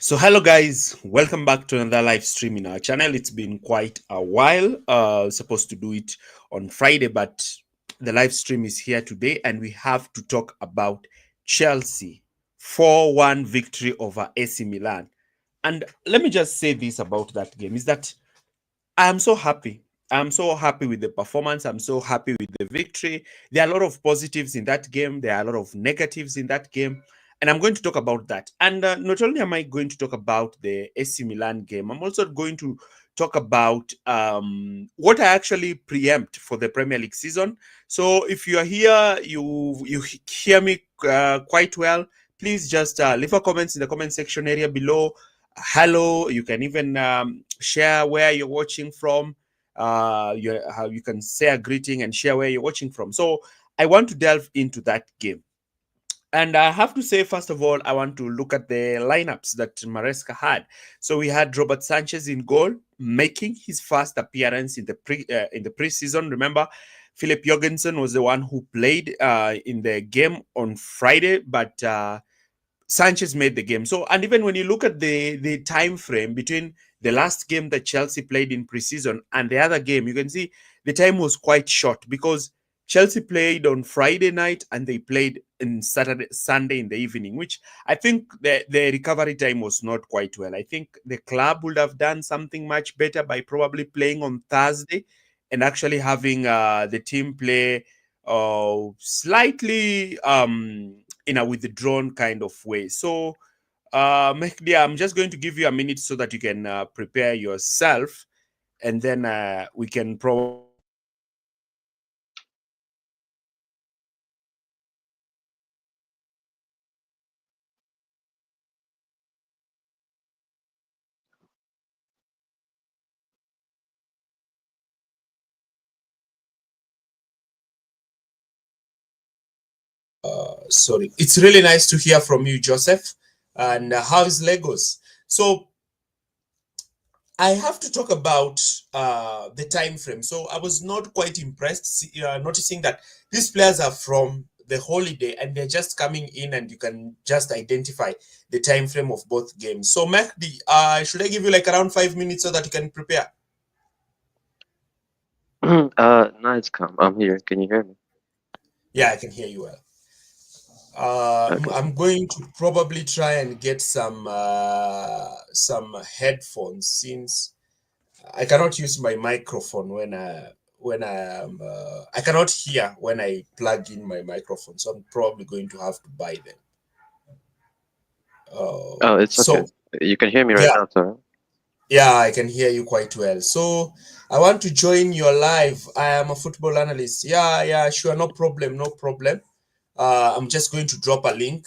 So hello guys, welcome back to another live stream in our channel. It's been quite a while. Supposed to do it on Friday, but the live stream is here today, and we have to talk about Chelsea 4-1 victory over AC Milan. And let me just say this about that game is that I am so happy. I'm so happy with the performance. I'm so happy with the victory. There are a lot of positives in that game. There are a lot of negatives in that game. And I'm going to talk about that. And not only am I going to talk about the AC Milan game, I'm also going to talk about what I actually preempt for the Premier League season. So if you are here, you hear me quite well, please just leave a comments in the comment section area below. Hello, you can even share where you're watching from. How you can say a greeting and share where you're watching from. So I want to delve into that game. And I have to say, first of all, I want to look at the lineups that Maresca had. So we had Robert Sanchez in goal, making his first appearance in the preseason. Remember, Philip Jorgensen was the one who played in the game on Friday, but Sanchez made the game. So, and even when you look at the time frame between the last game that Chelsea played in preseason and the other game, you can see the time was quite short because Chelsea played on Friday night and they played in Sunday in the evening, which I think the recovery time was not quite well. I think the club would have done something much better by probably playing on Thursday and actually having the team play slightly in a withdrawn kind of way. So, Mehdi, I'm just going to give you a minute so that you can prepare yourself, and then we can probably. Sorry, it's really nice to hear from you, Joseph. And how's Lagos? So I have to talk about the time frame. So I was not quite impressed noticing that these players are from the holiday and they're just coming in, and you can just identify the time frame of both games. So Mehdi, should I give you like around 5 minutes so that you can prepare? Nice, come. I'm here. Can you hear me? Yeah, I can hear you well. Okay. I'm going to probably try and get some headphones since I cannot use my microphone I cannot hear when I plug in my microphone, so I'm probably going to have to buy them. Oh, it's okay. So You can hear me right yeah, now, so yeah, I can hear you quite well. So I want to join your live. I am a football analyst. Yeah, yeah, sure, no problem, no problem. I'm just going to drop a link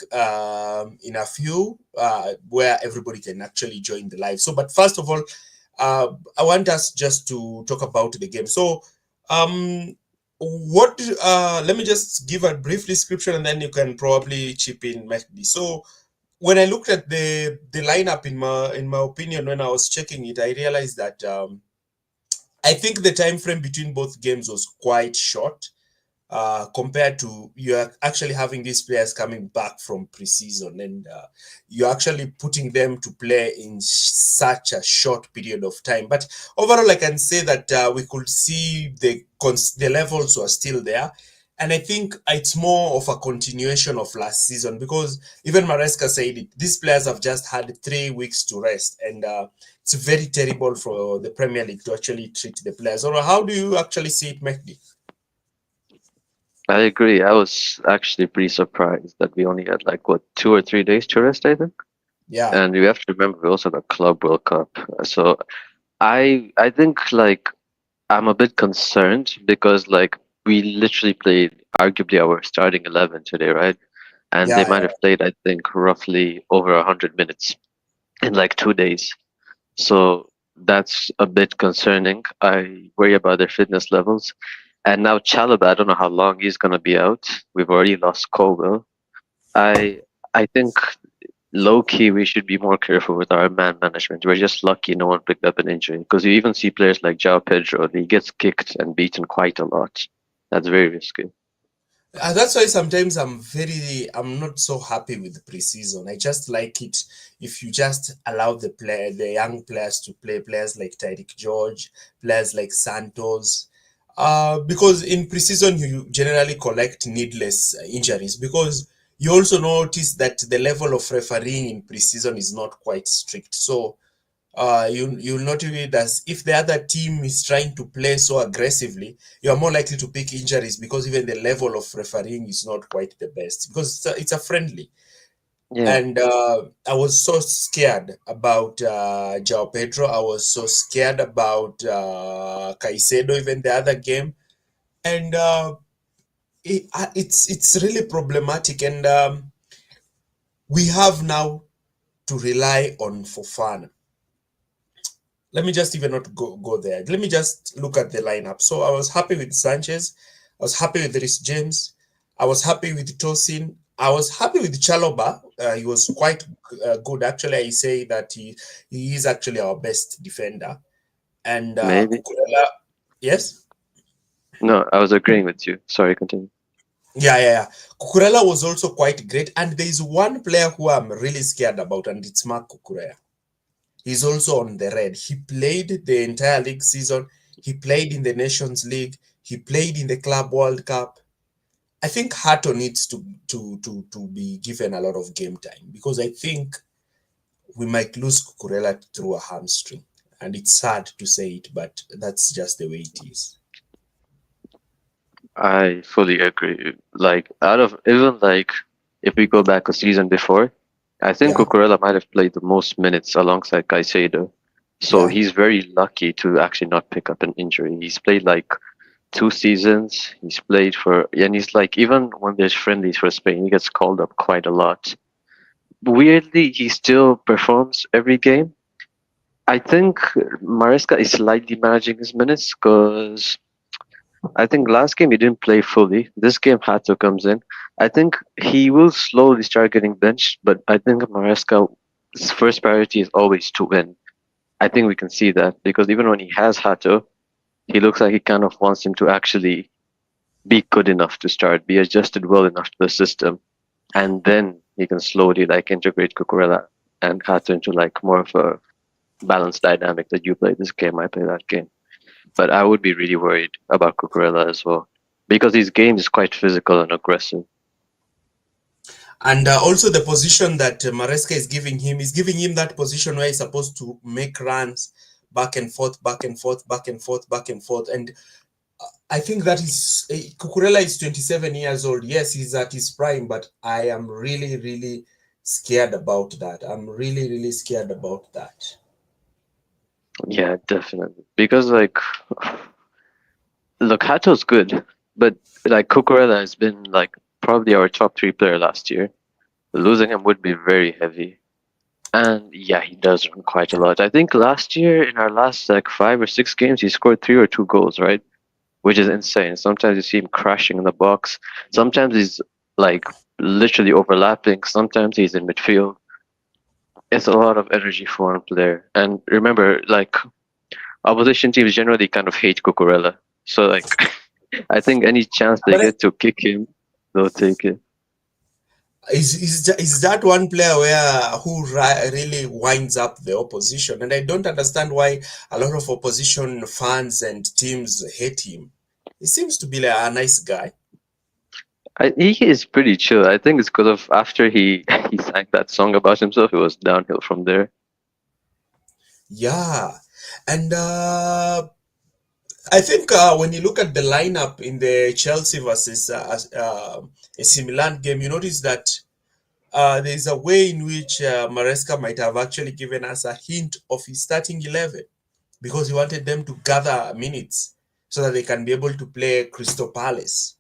in a few where everybody can actually join the live. So, but first of all, I want us just to talk about the game. So, what? Let me just give a brief description, and then you can probably chip in, Mehdi. So, when I looked at the lineup in my opinion, when I was checking it, I realized that I think the time frame between both games was quite short compared to you're actually having these players coming back from preseason, and you're actually putting them to play in such a short period of time. But overall, I can say that we could see the levels were still there. And I think it's more of a continuation of last season because even Maresca said it. These players have just had 3 weeks to rest, and it's very terrible for the Premier League to actually treat the players. Or how do you actually see it, Mehdi? I agree. I was actually pretty surprised that we only had like what 2 or 3 days to rest, I think. Yeah. And we have to remember we also had a Club World Cup. So I think like I'm a bit concerned because like we literally played arguably our starting 11 today, right? And they Yeah, might yeah. have played, I think, roughly over 100 minutes in like 2 days. So that's a bit concerning. I worry about their fitness levels. And now Chalobah, I don't know how long he's gonna be out. We've already lost Colwell. I I think low key we should be more careful with our man management. We're just lucky no one picked up an injury because you even see players like Pedro. He gets kicked and beaten quite a lot. That's very risky. That's why sometimes I'm not so happy with preseason. I just like it if you just allow the young players to play, players like Tyreek George, players like Santos. Because in preseason you generally collect needless injuries, because you also notice that the level of refereeing in preseason is not quite strict. So you'll notice that if the other team is trying to play so aggressively, you are more likely to pick injuries, because even the level of refereeing is not quite the best, because it's a friendly. Yeah, And I was so scared about Pedro. I was so scared about Caicedo, even the other game. And it's really problematic. And we have now to rely on Fofana. Let me just even not go there. Let me just look at the lineup. So I was happy with Sanchez. I was happy with Rhys James. I was happy with Tosin. I was happy with Chalobah. He was quite good. Actually, I say that he is actually our best defender. And maybe. Cucurella, yes? No, I was agreeing with you. Sorry, continue. Yeah. Cucurella was also quite great. And there is one player who I'm really scared about, and it's Mark Cucurella. He's also on the red. He played the entire league season. He played in the Nations League. He played in the Club World Cup. I think Hato needs to be given a lot of game time, because I think we might lose Cucurella through a hamstring. And it's sad to say it, but that's just the way it is. I fully agree. Like, out of even like, if we go back a season before, I think Yeah, Cucurella might have played the most minutes alongside Caicedo. So yeah. he's very lucky to actually not pick up an injury. He's played like 2 seasons. He's played for, and he's like, even when there's friendlies for Spain, he gets called up quite a lot. Weirdly, he still performs every game. I think Maresca is slightly managing his minutes because I think last game he didn't play fully. This game Hato comes in. I think he will slowly start getting benched, but I think Maresca's first priority is always to win. I think we can see that because even when he has Hato, he looks like he kind of wants him to actually be good enough to start, be adjusted well enough to the system, and then he can slowly like integrate Cucurella and Hato into like more of a balanced dynamic that you play this game, I play that game. But I would be really worried about Cucurella as well because his game is quite physical and aggressive. And also the position that Maresca is giving him that position where he's supposed to make runs back and forth, back and forth, back and forth, back and forth. And I think that is Cucurella is 27 years old. Yes, he's at his prime, but I am really, really scared about that. I'm really, really scared about that. Yeah, definitely. Because like, look, Hato's good, but like Cucurella has been like probably our top three player last year. Losing him would be very heavy. And yeah, he does run quite a lot. I think last year in our last like 5 or 6 games, he scored 3 or 2 goals, right? Which is insane. Sometimes you see him crashing in the box. Sometimes he's like literally overlapping. Sometimes he's in midfield. It's a lot of energy for one player. And remember, like opposition teams generally kind of hate Cucurella. So like, I think any chance they But get to kick him, they'll take it. is that one player where who really winds up the opposition? And I don't understand why a lot of opposition fans and teams hate him. He seems to be like a nice guy. He is pretty chill. I think it's because of after he he sang that song about himself, it was downhill from there. Yeah, and I think when you look at the lineup in the Chelsea versus AC Milan game, you notice that there's a way in which Maresca might have actually given us a hint of his starting 11, because he wanted them to gather minutes so that they can be able to play Crystal Palace.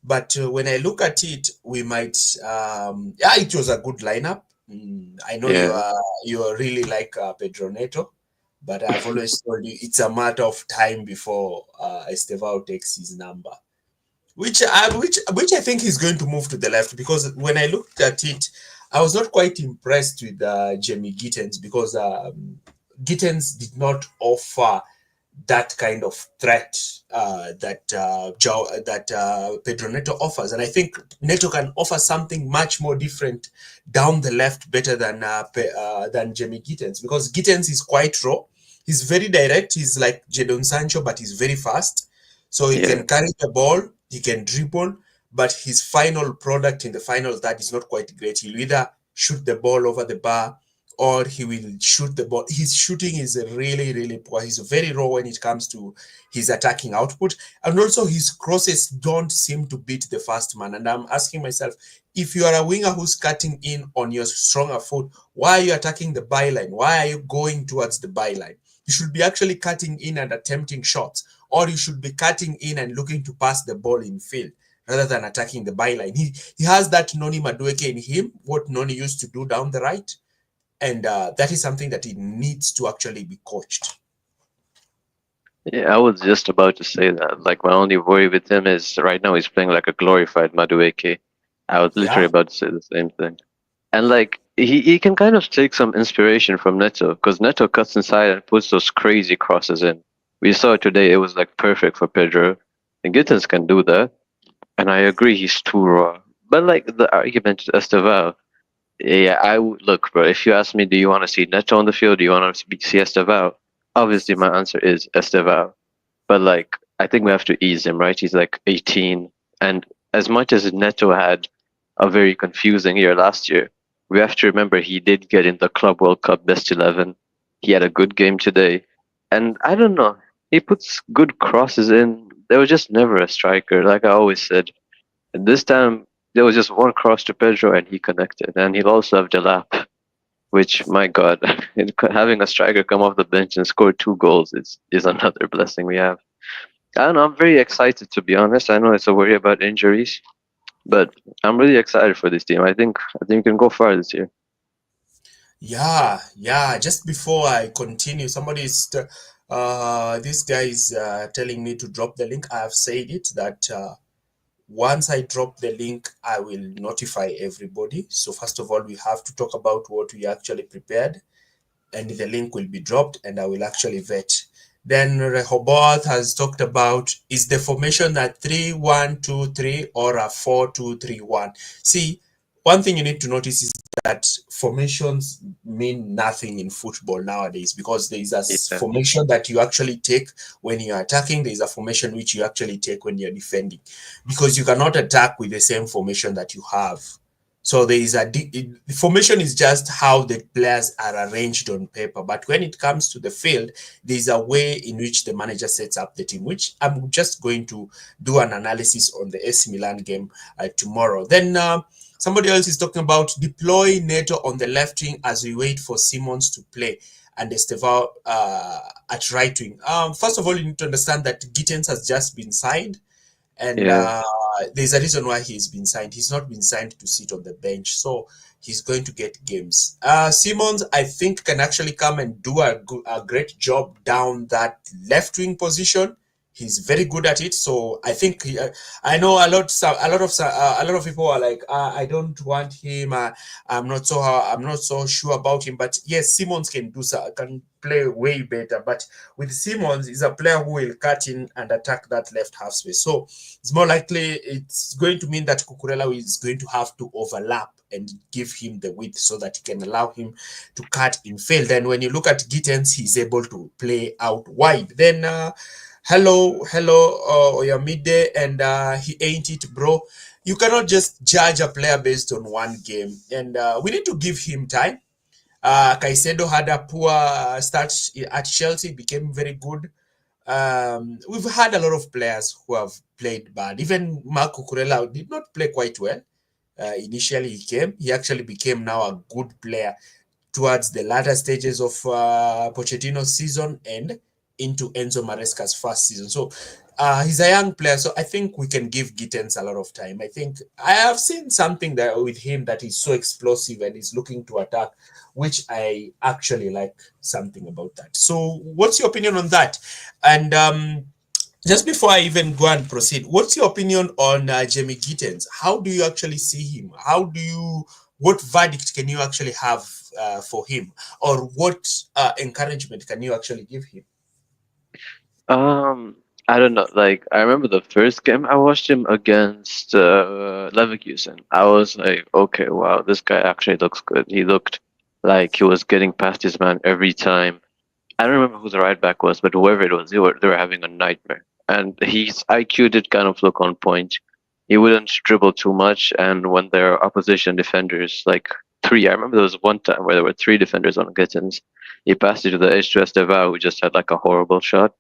But when I look at it, we might. Yeah, it was a good lineup. I know Yeah, you are really like Pedro Neto, but I've always told you it's a matter of time before Estevao takes his number, which I think he's going to move to the left, because when I looked at it, I was not quite impressed with Jamie Gittens, because Gittens did not offer that kind of threat that Pedro Neto offers. And I think Neto can offer something much more different down the left better than Jamie Gittens, because Gittens is quite raw. He's very direct. He's like Jadon Sancho, but he's very fast. So he Yeah. can carry the ball, he can dribble, but his final product in the final third is not quite great. He'll either shoot the ball over the bar or he will shoot the ball. His shooting is really, really poor. He's very raw when it comes to his attacking output. And also his crosses don't seem to beat the fast man. And I'm asking myself, if you are a winger who's cutting in on your stronger foot, why are you attacking the byline? Why are you going towards the byline? You should be actually cutting in and attempting shots, or you should be cutting in and looking to pass the ball in field rather than attacking the byline. He has that Noni Madueke in him, what Noni used to do down the right. And that is something that he needs to actually be coached. Yeah, I was just about to say that. Like, my only worry with him is right now he's playing like a glorified Madueke. I was literally Yeah, about to say the same thing. And like, he can kind of take some inspiration from Neto, because Neto cuts inside and puts those crazy crosses in. We saw it today, it was like perfect for Pedro. And Gittens can do that. And I agree, he's too raw. But like the argument is Estevao, yeah, I would look, bro. If you ask me, do you want to see Neto on the field? Do you want to see Estevao? Obviously, my answer is Estevao. But like, I think we have to ease him, right? He's like 18, and as much as Neto had a very confusing year last year, we have to remember he did get in the Club World Cup best 11. He had a good game today, and I don't know. He puts good crosses in. There was just never a striker, like I always said. And this time, there was just one cross to Pedro, and he connected. And he'll also have Delap, which, my God, having a striker come off the bench and score 2 goals is another blessing we have. I don't know. I'm very excited, to be honest. I know it's a worry about injuries, but I'm really excited for this team. I think we can go far this year. yeah, yeah. Just before I continue, this guy is telling me to drop the link. I have said it that once I drop the link, I will notify everybody. So first of all, we have to talk about what we actually prepared, and the link will be dropped and I will actually vet. Then Rehoboth has talked about, is the formation a 3-1-2-3 or a 4-2-3-1? See, one thing you need to notice is that formations mean nothing in football nowadays, because there is a Yeah, formation that you actually take when you're attacking, there is a formation which you actually take when you're defending, because you cannot attack with the same formation that you have. So there is the formation is just how the players are arranged on paper. But when it comes to the field, there is a way in which the manager sets up the team, which I'm just going to do an analysis on the AC Milan game tomorrow. Then somebody else is talking about deploy Neto on the left wing as we wait for Simons to play and Estevao at right wing. First of all, you need to understand that Gittens has just been signed, and yeah. there's a reason why he's been signed. He's not been signed to sit on the bench, so he's going to get games. Simons, I think, can actually come and do a great job down that left wing position. He's very good at it, so I think I know a lot of people are like, I don't want him. I'm not so sure about him. But yes, Simons can play way better. But with Simons, he's a player who will cut in and attack that left half space. So it's more likely it's going to mean that Cucurella is going to have to overlap and give him the width so that he can allow him to cut in field. And when you look at Gittens, he's able to play out wide. Then hello, Oyamide, and he ain't it, bro. You cannot just judge a player based on one game, and we need to give him time. Caicedo had a poor start at Chelsea, became very good. We've had a lot of players who have played bad. Even Marc Cucurella did not play quite well. Initially, he actually became now a good player towards the latter stages of Pochettino's season and into Enzo Maresca's first season. So he's a young player, so I think we can give Gittens a lot of time. I think I have seen something there with him that is so explosive and is looking to attack, which I actually like something about that. So what's your opinion on that? And just before I even go and proceed, what's your opinion on Jamie Gittens? How do you actually see him? What verdict can you actually have for him? Or what encouragement can you actually give him? I don't know. Like, I remember the first game I watched him against Leverkusen. I was like, okay, wow, this guy actually looks good. He looked like he was getting past his man every time. I don't remember who the right back was, but whoever it was, they were having a nightmare. And his IQ did kind of look on point. He wouldn't dribble too much, and when there are opposition defenders, like three, I remember there was one time where there were three defenders on Gittens. He passed it to the edge to Estevao, who just had like a horrible shot.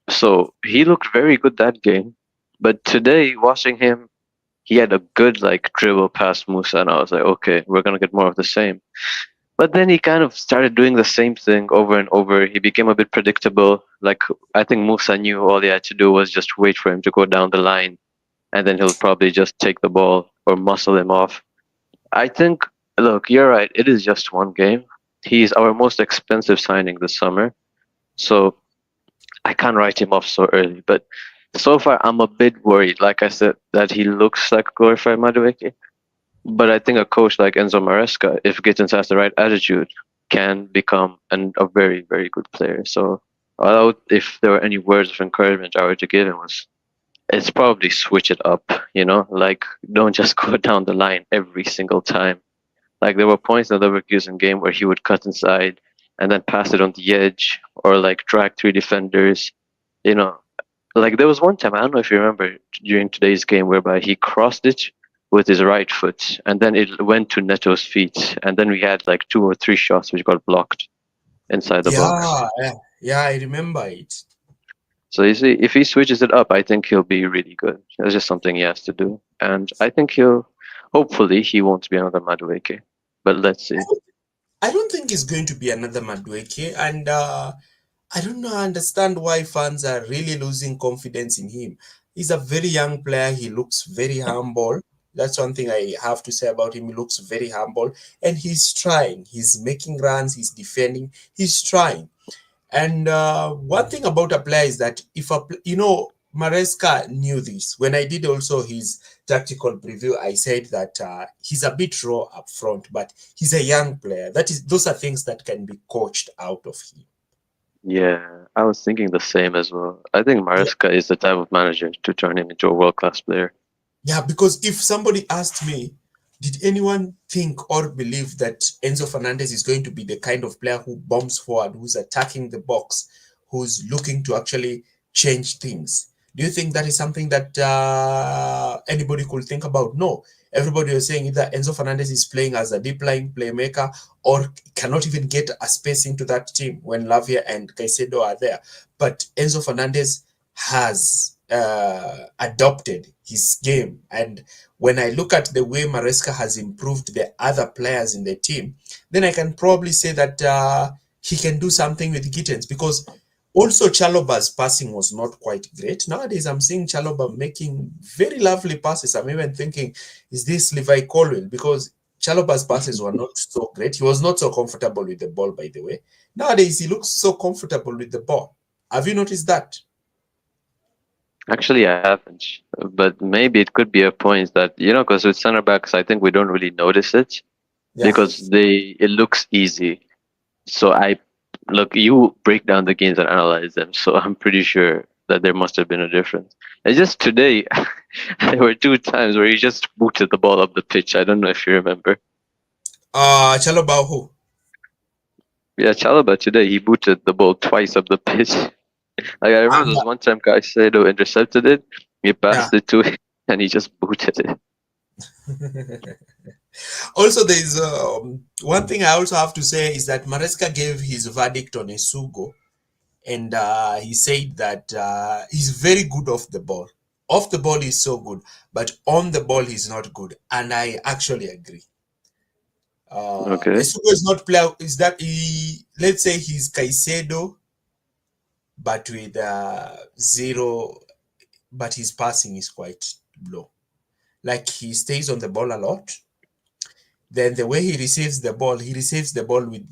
So he looked very good that game. But today, watching him, he had a good like dribble past Musa, and I was like, okay, we're gonna get more of the same. But then he kind of started doing the same thing over and over. He became a bit predictable. Like I think Musa knew all he had to do was just wait for him to go down the line, and then he'll probably just take the ball or muscle him off. I think, look, you're right. It is just one game. He's our most expensive signing this summer, so I can't write him off so early. But so far, I'm a bit worried. Like I said, that he looks like a glorified Madueke. But I think a coach like Enzo Maresca, if Gittens has the right attitude, can become a very, very good player. So, if there were any words of encouragement I were to give him, was it's probably switch it up. Like don't just go down the line every single time. Like there were points in the Leverkusen game where he would cut inside and then pass it on the edge or like drag three defenders. You know, like there was one time, I don't know if you remember during today's game whereby he crossed it with his right foot and then it went to Neto's feet and then we had like two or three shots which got blocked inside the box. Yeah, I remember it. So you see, if he switches it up, I think he'll be really good. It's just something he has to do. And I think hopefully he won't be another Madueke. But let's see. I don't think it's going to be another Madueke, and I don't know, understand why fans are really losing confidence in him. He's a very young player. He looks very humble. That's one thing I have to say about him. He looks very humble, and he's trying. He's making runs. He's defending. He's trying. And one thing about a player is that if Maresca knew this. When I did also his tactical preview, I said that he's a bit raw up front, but he's a young player. Those are things that can be coached out of him. Yeah, I was thinking the same as well. I think Yeah, Maresca is the type of manager to turn him into a world-class player. yeah. Because if somebody asked me, did anyone think or believe that Enzo Fernandez is going to be the kind of player who bombs forward, who's attacking the box, who's looking to actually change things? Do you think that is something that anybody could think about? No. Everybody was saying either Enzo Fernandez is playing as a deep line playmaker or cannot even get a space into that team when Lavia and Caicedo are there. But Enzo Fernandez has adopted his game. And when I look at the way Maresca has improved the other players in the team, then I can probably say that he can do something with Gittens, because also Chalobah's passing was not quite great. Nowadays, I'm seeing Chalobah making very lovely passes. I'm even thinking, is this Levi Colwell? Because Chalobah's passes were not so great. He was not so comfortable with the ball, by the way. Nowadays, he looks so comfortable with the ball. Have you noticed that? Actually, I haven't, but maybe it could be a point that because with center backs, I think we don't really notice it Yeah. because it looks easy. So I look, you break down the games and analyze them. So I'm pretty sure that there must have been a difference. It's just today, there were two times where he just booted the ball up the pitch. I don't know if you remember. Chalobah who? Yeah, Chalobah today he booted the ball twice up the pitch. Like I remember And there was one time Caicedo intercepted it, he yeah. passed it to him, and he just booted it. Also, there is one thing I also have to say is that Maresca gave his verdict on Esugo, and he said that he's very good off the ball. Off the ball, he's so good, but on the ball, he's not good. And I actually agree. Okay. Esugo is not player. Is that he? Let's say he's Caicedo, but with zero. But his passing is quite low. Like he stays on the ball a lot. Then the way he receives the ball with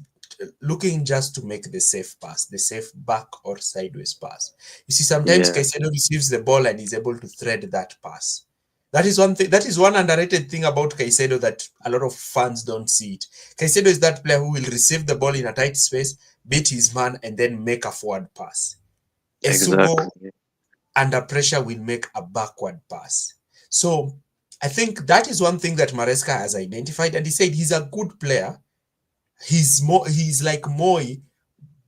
looking just to make the safe pass, the safe back or sideways pass. You see, sometimes Yeah. Caicedo receives the ball and is able to thread that pass. That is one thing. That is one underrated thing about Caicedo that a lot of fans don't see it. Caicedo is that player who will receive the ball in a tight space, beat his man, and then make a forward pass. Esugo Exactly. under pressure will make a backward pass. So I think that is one thing that Maresca has identified, and he said he's a good player. He's like Moi,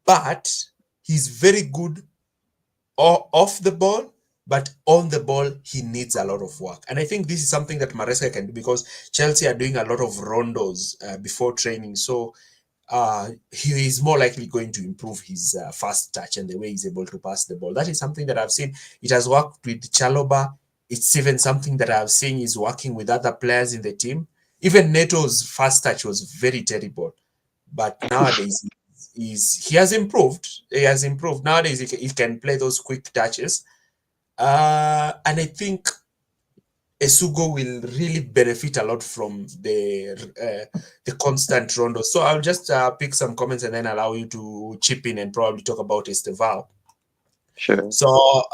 but he's very good off the ball, but on the ball he needs a lot of work. And I think this is something that Maresca can do because Chelsea are doing a lot of rondos before training. So he is more likely going to improve his fast touch and the way he's able to pass the ball. That is something that I've seen. It has worked with Chalobah. It's even something that I've seen is working with other players in the team. Even Neto's fast touch was very terrible, but nowadays he has improved. He has improved. Nowadays he can play those quick touches. And I think Esugo will really benefit a lot from the constant rondo. So I'll just pick some comments and then allow you to chip in and probably talk about Estevao. Sure. So,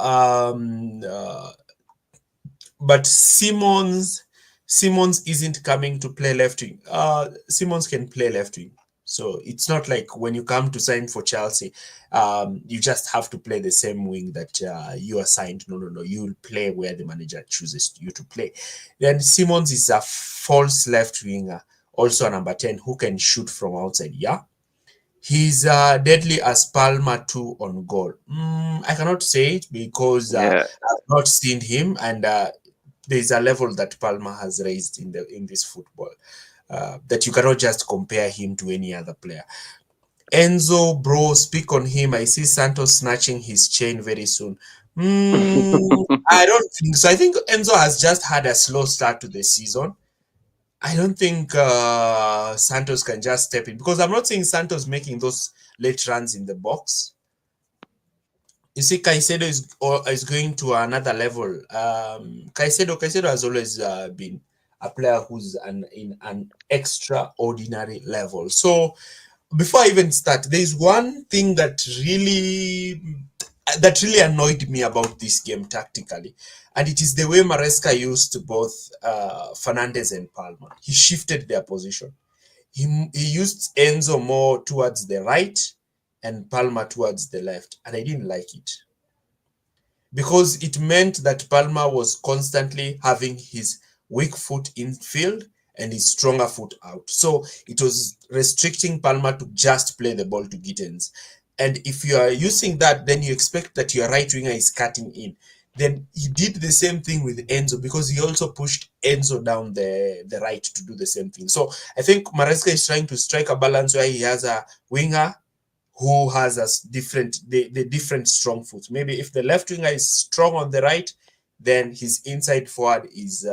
but Simmons isn't coming to play left wing. Simmons can play left wing. So it's not like when you come to sign for Chelsea, you just have to play the same wing that you are signed. No, no, no. You'll play where the manager chooses you to play. Then Simmons is a false left winger, also a number 10 who can shoot from outside. Yeah. He's deadly as Palmer 2 on goal. I cannot say it because Yeah. I've not seen him, and there's a level that Palmer has raised in this football that you cannot just compare him to any other player. Enzo, bro, speak on him. I see Santos snatching his chain very soon. I don't think so. I think Enzo has just had a slow start to the season. I don't think Santos can just step in because I'm not seeing Santos making those late runs in the box. You see, Caicedo is going to another level. Caicedo has always been a player who's in an extraordinary level. So before I even start, there's one thing that really annoyed me about this game tactically, and it is the way Maresca used both Fernandez and Palmer. He shifted their position. He used Enzo more towards the right and Palmer towards the left, and I didn't like it because it meant that Palmer was constantly having his weak foot in field and his stronger foot out. So it was restricting Palmer to just play the ball to Gittens. And if you are using that, then you expect that your right winger is cutting in. Then he did the same thing with Enzo because he also pushed Enzo down the right to do the same thing. So I think Maresca is trying to strike a balance where he has a winger who has the different strong foot. Maybe if the left winger is strong on the right, then his inside forward is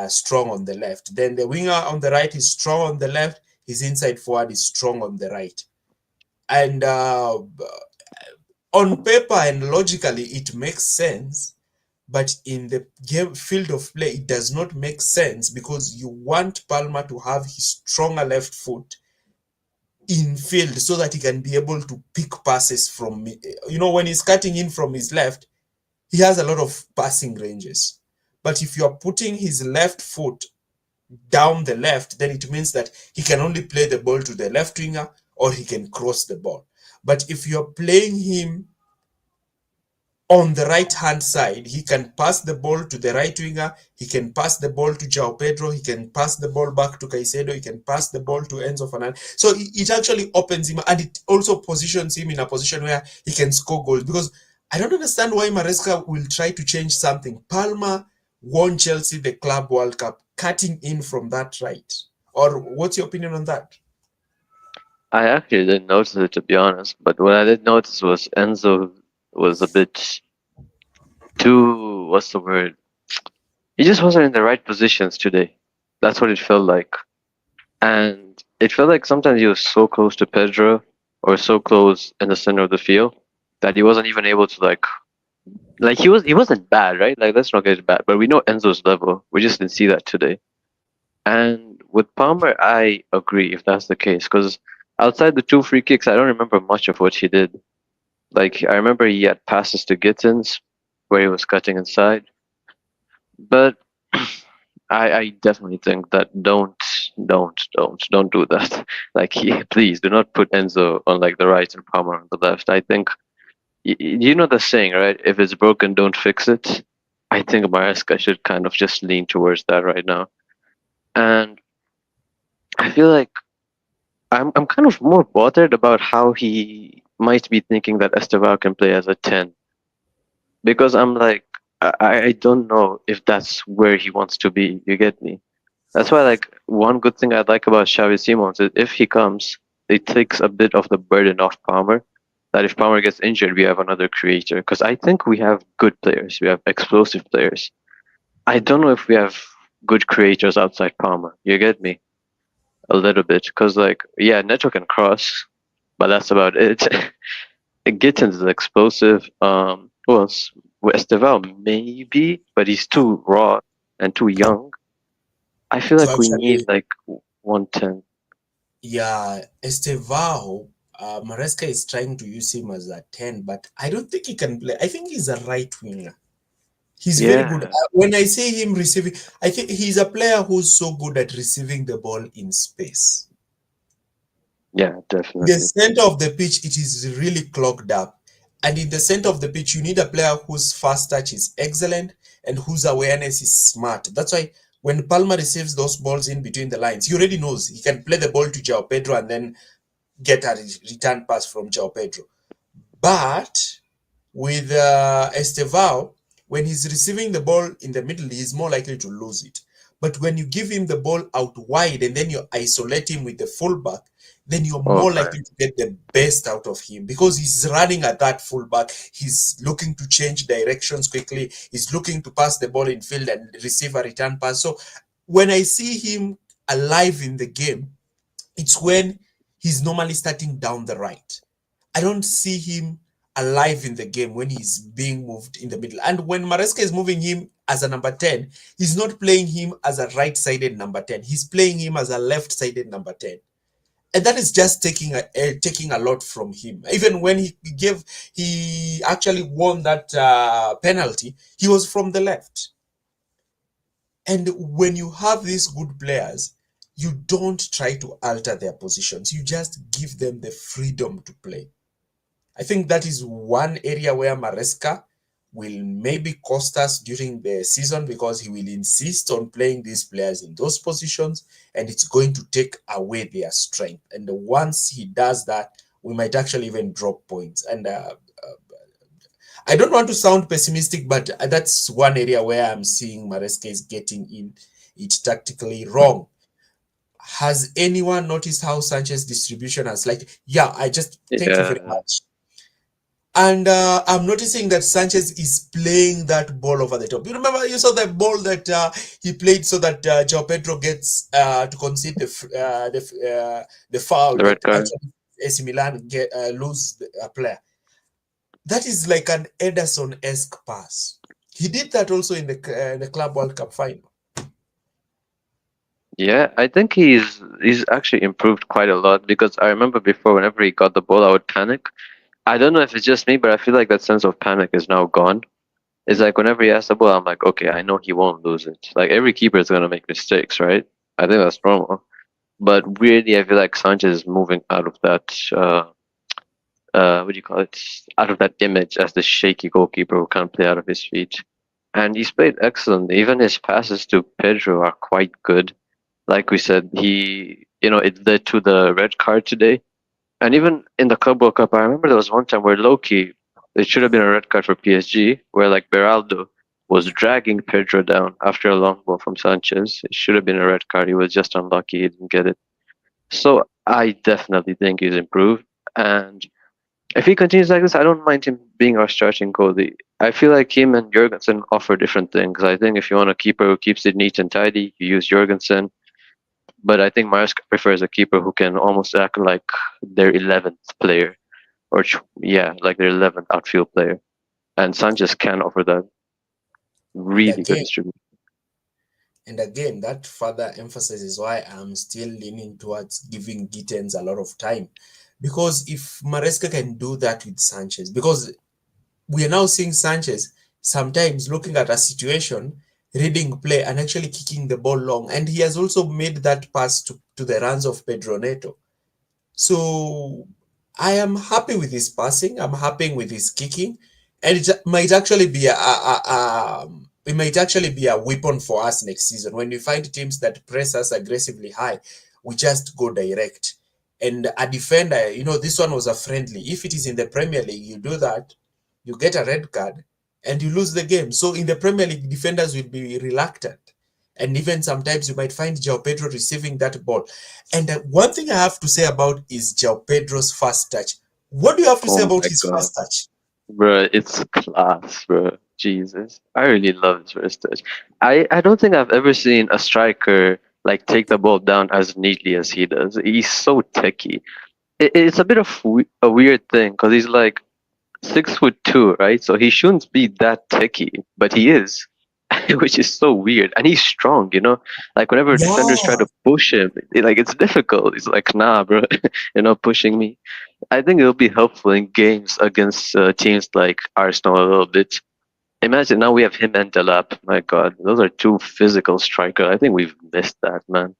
strong on the left. Then the winger on the right is strong on the left. His inside forward is strong on the right. And on paper and logically, it makes sense. But in the game field of play, it does not make sense because you want Palmer to have his stronger left foot in field so that he can be able to pick passes from, when he's cutting in from his left, he has a lot of passing ranges. But if you're putting his left foot down the left, then it means that he can only play the ball to the left winger or he can cross the ball. But if you're playing him on the right hand side, he can pass the ball to the right winger, he can pass the ball to João Pedro, he can pass the ball back to Caicedo, he can pass the ball to Enzo Fernandez. So it actually opens him and it also positions him in a position where he can score goals. Because I don't understand why Maresca will try to change something. Palmer won Chelsea the Club World Cup, cutting in from that right. Or what's your opinion on that? I actually didn't notice it, to be honest, but what I did notice was Enzo was a bit too, what's the word? He just wasn't in the right positions today. That's what it felt like. And it felt like sometimes he was so close to Pedro or so close in the center of the field that he wasn't even able to he wasn't bad, right? Like, let's not get it bad, but we know Enzo's level. We just didn't see that today. And with Palmer, I agree if that's the case, because outside the two free kicks, I don't remember much of what he did. Like, I remember he had passes to Gittens where he was cutting inside, but I definitely think that don't do that. Like, please do not put Enzo on like the right and Palmer on the left. I think You know the saying, right? If it's broken, don't fix it. I think Maresca should kind of just lean towards that right now. And I feel like I'm kind of more bothered about how he might be thinking that Estevao can play as a 10, because I'm like, I don't know if that's where he wants to be. You get me? That's why, like, one good thing I like about Xavi Simons is if he comes, it takes a bit of the burden off Palmer. That if Palmer gets injured, we have another creator. Because I think we have good players. We have explosive players. I don't know if we have good creators outside Palmer. You get me? A little bit. Because, like, yeah, Neto can cross, but that's about it. Gittens is explosive. Who else? Well, Estevao, maybe, but he's too raw and too young. I feel So like we need actually, like 110. yeah, Estevao, Maresca is trying to use him as a 10, but I don't think he can play. I think he's a right winger. He's very good. Yeah, When I see him receiving, I think he's a player who's so good at receiving the ball in space. yeah, The definitely. center of the pitch, it is really clogged up. And in the center of the pitch, you need a player whose fast touch is excellent and whose awareness is smart. That's why when Palmer receives those balls in between the lines, he already knows he can play the ball to João Pedro and then get a return pass from João Pedro. But with Estevao, when he's receiving the ball in the middle, he's more likely to lose it. But when you give him the ball out wide and then you isolate him with the fullback, then you're Oh more man, likely to get the best out of him because he's running at that fullback. He's looking to change directions quickly. He's looking to pass the ball in field and receive a return pass. So when I see him alive in the game, it's when he's normally starting down the right. I don't see him alive in the game when he's being moved in the middle. And when Maresca is moving him as a number 10, he's not playing him as a right-sided number 10. He's playing him as a left-sided number 10. And that is just taking a lot from him. Even when he actually won that penalty, he was from the left. And when you have these good players, you don't try to alter their positions. You just give them the freedom to play. I think that is one area where Maresca will maybe cost us during the season because he will insist on playing these players in those positions and it's going to take away their strength. And once he does that, we might actually even drop points. And I don't want to sound pessimistic, but that's one area where I'm seeing Maresca is getting in it tactically wrong. Has anyone noticed how Sanchez distribution has like, yeah, I just thank you very yeah, much. And I'm noticing that Sanchez is playing that ball over the top. You remember you saw that ball that he played so that João Pedro gets to concede the foul the red that card. actually AC Milan lose a player. That is like an Ederson-esque pass. He did that also in the Club World Cup final. Yeah, I think he's actually improved quite a lot because I remember before whenever he got the ball, I would panic. I don't know if it's just me, but I feel like that sense of panic is now gone. It's like whenever he has the ball, I'm like, okay, I know he won't lose it. Like every keeper is gonna make mistakes, right? I think that's normal. But weirdly, I feel like Sanchez is moving out of that what do you call it? Out of that image as the shaky goalkeeper who can't play out of his feet. And he's played excellently. Even his passes to Pedro are quite good. Like we said, it led to the red card today. And even in the Club World Cup, I remember there was one time where Loki, it should have been a red card for PSG, where like Beraldo was dragging Pedro down after a long ball from Sanchez. It should have been a red card. He was just unlucky he didn't get it. So I definitely think he's improved. And if he continues like this, I don't mind him being our starting goalie. I feel like him and Jurgensen offer different things. I think if you want a keeper who keeps it neat and tidy, you use Jurgensen. But I think Maresca prefers a keeper who can almost act like their 11th player, like their 11th outfield player. And Sanchez can offer that And really good again, distribution. that further emphasizes why I'm still leaning towards giving Gittens a lot of time. Because if Maresca can do that with Sanchez, because we are now seeing Sanchez sometimes looking at a situation, reading play, and actually kicking the ball long. And he has also made that pass to the runs of Pedro Neto. So I am happy with his passing. I'm happy with his kicking, and it might actually be it might actually be a weapon for us next season when we find teams that press us aggressively high. We just go direct. And a defender, this one was a friendly. If it is in the Premier League, you do that, you get a red card, and you lose the game. So in the Premier League, defenders will be reluctant, and even sometimes you might find João Pedro receiving that ball. And one thing I have to say about is João Pedro's first touch. What do you have to say Oh about my his god, first touch? bro, it's class, bro. Jesus, I really love his first touch. I don't think I've ever seen a striker like take the ball down as neatly as he does. He's so techy. It's a bit of a weird thing because he's like 6'2", right? So he shouldn't be that techy, but he is, which is so weird. And he's strong, you know. Like whenever defenders try Yeah, to push him, like it's difficult. He's like, nah, bro, you're not pushing me. I think it'll be helpful in games against teams like Arsenal a little bit. Imagine now we have him and Delap. My God, those are two physical strikers. I think we've missed that, man.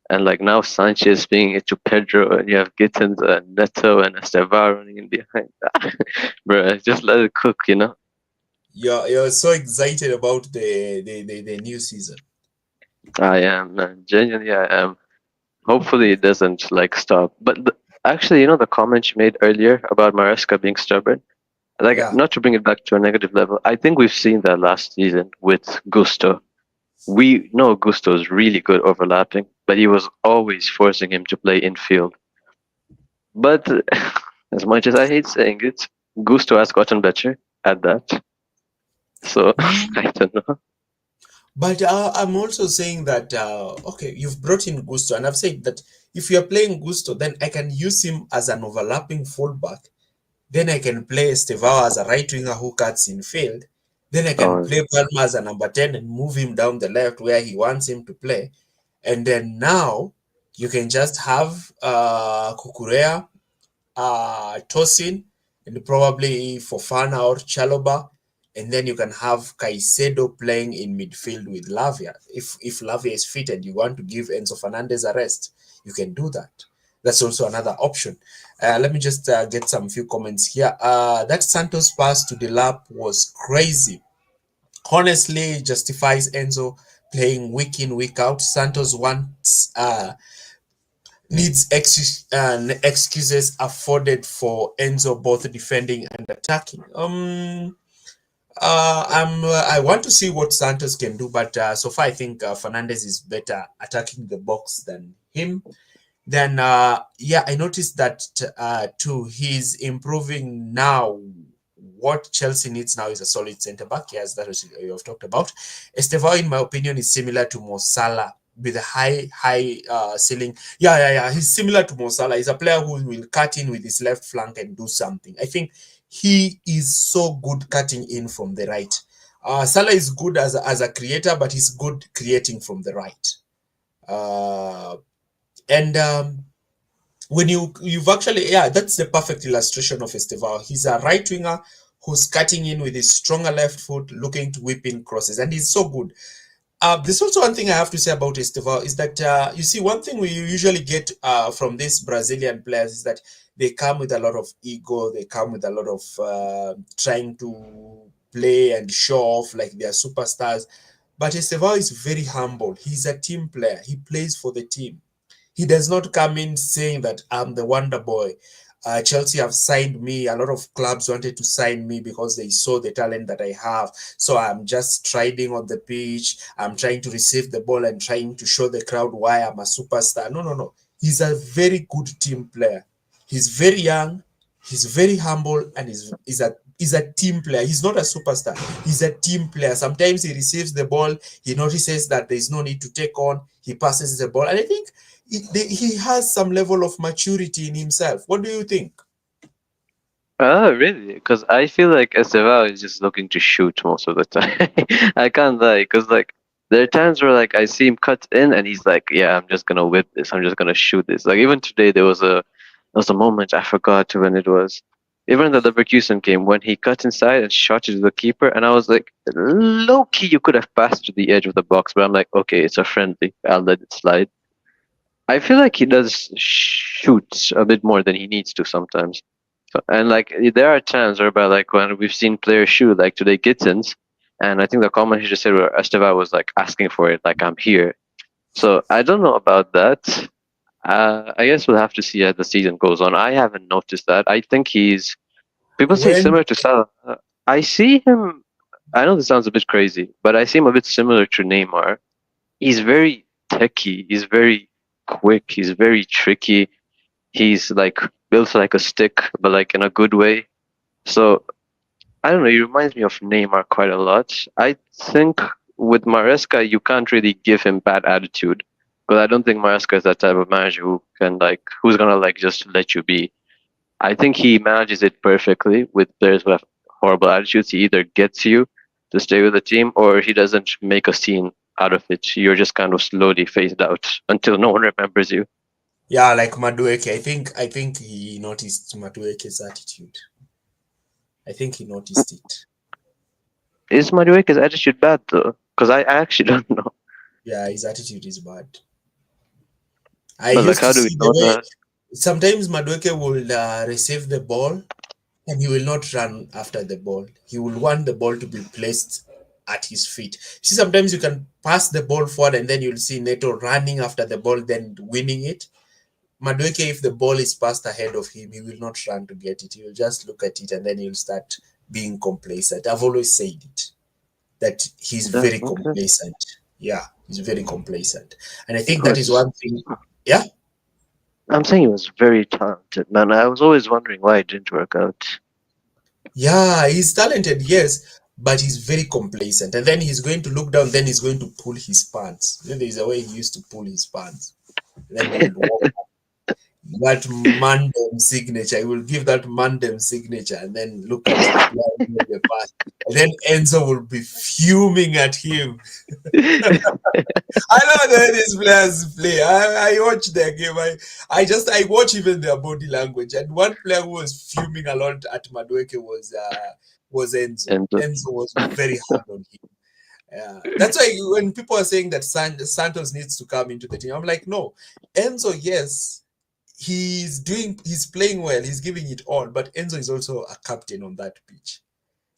And like now Sanchez being it to Pedro, and you have Gittens and Neto and Estevao running in behind. Bro, just let it cook, you know? you're so excited about the new season. I am, man. Genuinely, I am. Hopefully, it doesn't like stop. But actually, you know, the comment you made earlier about Maresca being stubborn, like Yeah. not to bring it back to a negative level, I think we've seen that last season with Gusto. We know Gusto is really good overlapping, but he was always forcing him to play infield. But as much as I hate saying it, Gusto has gotten better at that. So Mm, I don't know. but I'm also saying that okay, you've brought in Gusto, and I've said that if you're playing Gusto, then I can use him as an overlapping fullback. Then I can play Estevao as a right winger who cuts in field. Then I can Oh, play Palma as a number 10 and move him down the left where he wants him to play. And then now you can just have Kukurea, Tosin, and probably Fofana or Chalobah. And then you can have Caicedo playing in midfield with Lavia. If Lavia is fit and you want to give Enzo Fernandez a rest, you can do that. That's also another option. Let me just get some few comments here. That Santos pass to Delap was crazy. Honestly, justifies Enzo playing week in, week out. Santos wants needs excuses afforded for Enzo both defending and attacking. I want to see what Santos can do, but so far I think Fernandez is better attacking the box than him. Then yeah, I noticed that too. He's improving now. What Chelsea needs now is a solid centre back. Yes, that is you have talked about. Estevao, in my opinion, is similar to Mo Salah with a high ceiling. Yeah. He's similar to Mo Salah. He's a player who will cut in with his left flank and do something. I think he is so good cutting in from the right. Salah is good as a creator, but he's good creating from the right. Uh, and when you've actually, yeah, that's the perfect illustration of Estevao. He's a right winger who's cutting in with his stronger left foot, looking to whip in crosses, and he's so good. There's also one thing I have to say about Estevao is that you see, one thing we usually get from these Brazilian players is that they come with a lot of ego. They come with a lot of trying to play and show off like they're superstars. But Estevao is very humble. He's a team player. He plays for the team. He does not come in saying that I'm the wonder boy. Chelsea have signed me. A lot of clubs wanted to sign me because they saw the talent that I have. So I'm just striding on the pitch. I'm trying to receive the ball and trying to show the crowd why I'm a superstar. No. He's a very good team player. He's very young. He's very humble, and he's a team player. He's not a superstar. He's a team player. Sometimes he receives the ball. He notices that there's no need to take on. He passes the ball, and I think he has some level of maturity in himself. What do you think? oh, really? Because I feel like Estevao is just looking to shoot most of the time. I can't lie, because like there are times where like I see him cut in and he's like, "Yeah, I'm just gonna whip this. I'm just gonna shoot this." Like even today, there was a moment I forgot when it was. Even the Leverkusen game when he cut inside and shot it to the keeper, and I was like, "Low key, you could have passed to the edge of the box," but I'm like, "Okay, it's a friendly. I'll let it slide." I feel like he does shoot a bit more than he needs to sometimes. So, and like there are times whereby like when we've seen players shoot, like today Gittens, and I think the comment he just said where Estevao was like asking for it, like I'm here. So I don't know about that. I guess we'll have to see as the season goes on. I haven't noticed that. I think he's people say When similar to Salah. I see him. I know this sounds a bit crazy, but I see him a bit similar to Neymar. He's very techy. He's very quick. He's very tricky. He's like built like a stick, but like in a good way. So I don't know. He reminds me of Neymar quite a lot. I think with Maresca, you can't really give him bad attitude, but I don't think Maresca is that type of manager who can like who's gonna like just let you be. I think he manages it perfectly with players who have horrible attitudes. He either gets you to stay with the team, or he doesn't make a scene out of it. You're just kind of slowly phased out until no one remembers you. yeah, like Madueke, I think he noticed Madueke's attitude. I think he noticed it. Is Madueke's attitude bad though? Because I actually don't know. Yeah, his attitude is bad. I But like, used to how do we see the know way that? sometimes Madueke will receive the ball and he will not run after the ball. He will want the ball to be placed at his feet. See, sometimes you can pass the ball forward and then you'll see Neto running after the ball, then winning it. Madueke, if the ball is passed ahead of him, he will not run to get it. He will just look at it and then he'll start being complacent. I've always said it that he's That very makes sense. complacent. Yeah, he's very complacent. And I He think that is was. one thing. Yeah. I'm saying he was very talented, man. I was always wondering why it didn't work out. Yeah, he's talented, yes, but he's very complacent. And then he's going to look down, then he's going to pull his pants. Then there's a way he used to pull his pants. Then he will walk that Mandem signature. He will give that Mandem signature and then look at the player who made the pass. And then Enzo will be fuming at him. I know the way these players play. I watch their game. I watch even their body language. And one player who was fuming a lot at Madueke was Enzo. and Enzo was very hard on him. Yeah. That's why when people are saying that Santos needs to come into the team, I'm like, no. Enzo, yes, he's playing well, he's giving it all, but Enzo is also a captain on that pitch.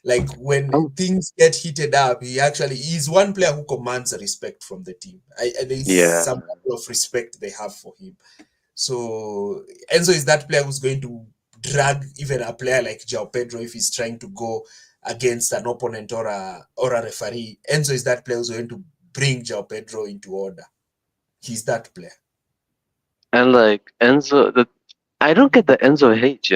Like when um, things get heated up, he's one player who commands respect from the team. There's yeah, some level of respect they have for him. So Enzo is that player who's going to drag even a player like João Pedro if he's trying to go against an opponent or a referee. Enzo is that player who's going to bring João Pedro into order. He's that player. and like Enzo, I don't get the Enzo hate.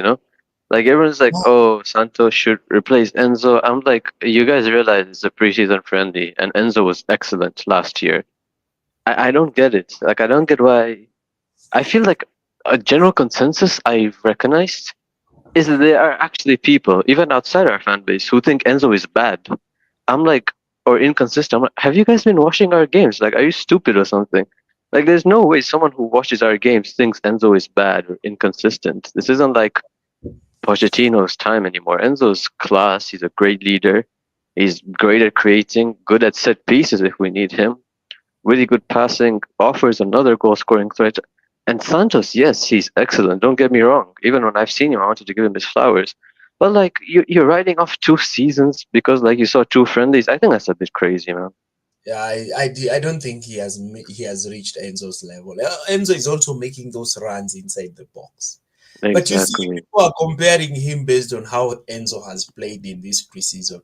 Like everyone's like, "Oh, Santos should replace Enzo." I'm like, you guys realize it's a preseason friendly, and Enzo was excellent last year. I don't get it. Like, I don't get why. I feel like a general consensus I've recognized is that there are actually people, even outside our fan base, who think Enzo is bad. I'm like, or inconsistent. I'm like, have you guys been watching our games? Like, are you stupid or something? Like, there's no way someone who watches our games thinks Enzo is bad or inconsistent. This isn't like Pochettino's time anymore. Enzo's class. He's a great leader. He's great at creating, good at set pieces if we need him. Really good passing, offers another goal scoring threat. And Santos, yes, he's excellent. Don't get me wrong. Even when I've seen him, I wanted to give him his flowers. But like you're writing off 2 seasons because like you saw 2 friendlies. I think that's a bit crazy, man. Yeah, I don't think he has reached Enzo's level. Enzo is also making those runs inside the box. But you see, Exactly. people are comparing him based on how Enzo has played in this preseason.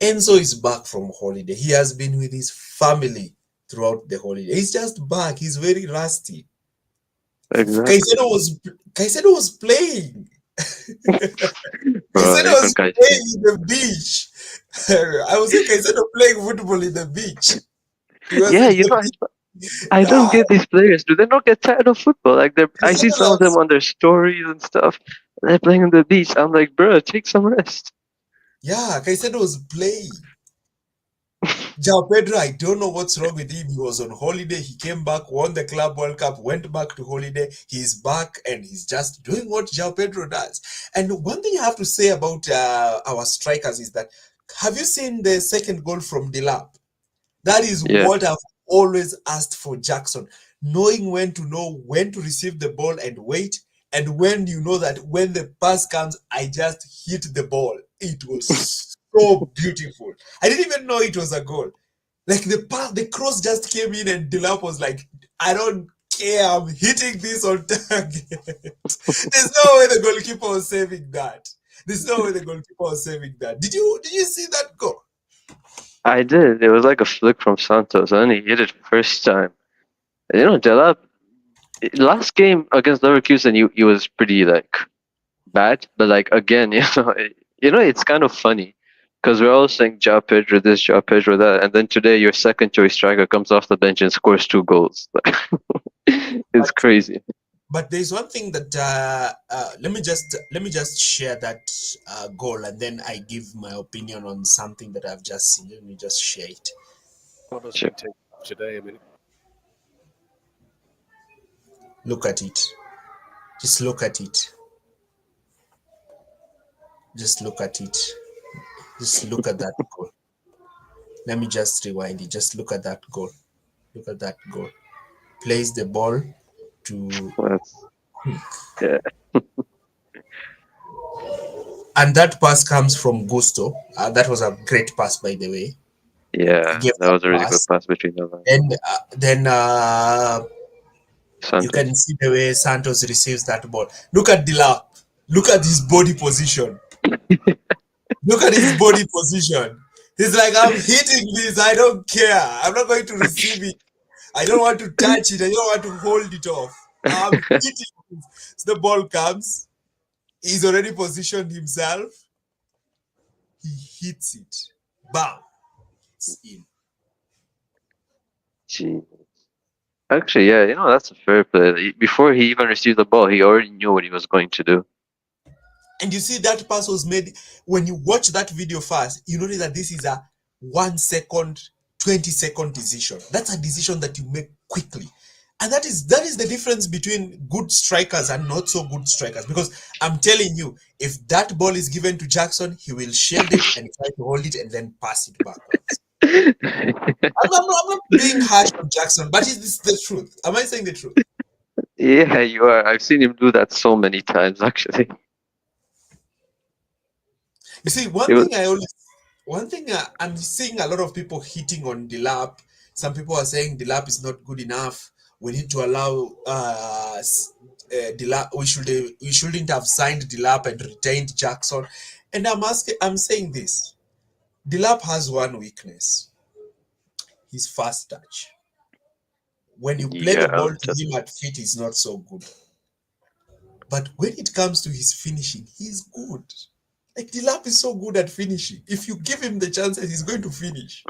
Enzo is back from holiday. He has been with his family throughout the holiday. He's just back. He's very rusty. Exactly. Caicedo was playing. Bro, Caicedo even was guys. playing in the beach. I was saying Caicedo playing football in the beach. He was Yeah, in the beach. I don't Yeah, get these players. Do they not get tired of football? Like I see Caicedo some of them was on their stories and stuff. They're playing on the beach. I'm like, bro, take some rest. yeah, Caicedo was playing. João Pedro, I don't know what's wrong with him. He was on holiday. He came back, won the Club World Cup, went back to holiday. He's back and he's just doing what João Pedro does. And one thing I have to say about our strikers is that have you seen the second goal from Delap? That is Yeah. what I've always asked for Jackson. knowing when to receive the ball and wait, and when you know that when the pass comes, I just hit the ball. It was so beautiful. I didn't even know it was a goal. Like the cross just came in, and Delap was like, I don't care, I'm hitting this on target. There's no way the goalkeeper was saving that. There's no way the goalkeeper was saving that. Did you see that goal? I did. It was like a flick from Santos, and then he hit it first time. You know, Delap, last game against Leverkusen, he was pretty like bad, but like again, it's kind of funny because we're all saying Ja Pedro this, Ja Pedro that, and then today your second choice striker comes off the bench and scores 2 goals. It's crazy. But there's one thing that let me just share that goal, and then I give my opinion on something that I've just seen. Let me just share it. Photos Sure. been taken today. I mean, Look at it. Just look at it. Just look at it. Just look at that goal. Let me just rewind it. Just look at that goal. Look at that goal. Plays the ball to, Yeah. and that pass comes from Gusto. That was a great pass, by the way. He Yeah, gave that was a really pass. good pass between them. And then you Santos. can see the way Santos receives that ball. Look at Delap. Look at his body position. Look at his body position. He's like, I'm hitting this. I don't care. I'm not going to receive it. I don't want to touch it. I don't want to hold it off. I'm hitting this. So the ball comes. He's already positioned himself. He hits it. Bam. It's in. Gee. Actually, yeah, that's a fair play. Before he even received the ball, he already knew what he was going to do. And you see that pass was made. When you watch that video first, you notice that this is a 1 second, 20-second decision. That's a decision that you make quickly. And that is the difference between good strikers and not so good strikers. Because I'm telling you, if that ball is given to Jackson, he will shield it and try to hold it and then pass it backwards. I'm not being harsh on Jackson, but it's the truth. Am I saying the truth? Yeah, you are. I've seen him do that so many times, actually. You see, one thing I'm seeing a lot of people hitting on Delap. Some people are saying Delap is not good enough. We need to allow Delap. We shouldn't have signed Delap and retained Jackson. And I'm saying this. Delap has one weakness: his fast touch. When you play the Yeah, ball to him at feet, he's not so good. But when it comes to his finishing, he's good. Like Delap is so good at finishing. If you give him the chances, he's going to finish.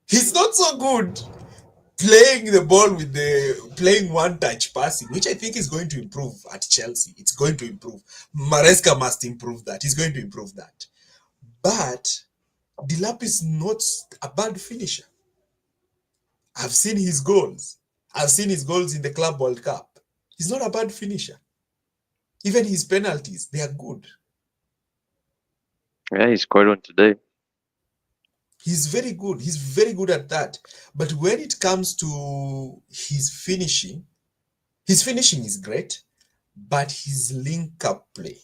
He's not so good playing the ball with playing one-touch passing, which I think is going to improve at Chelsea. It's going to improve. Maresca must improve that. He's going to improve that. But Delap is not a bad finisher. I've seen his goals. I've seen his goals in the Club World Cup. He's not a bad finisher. Even his penalties, they are good. yeah, he scored one today. He's very good. He's very good at that. But when it comes to his finishing is great, but his link-up play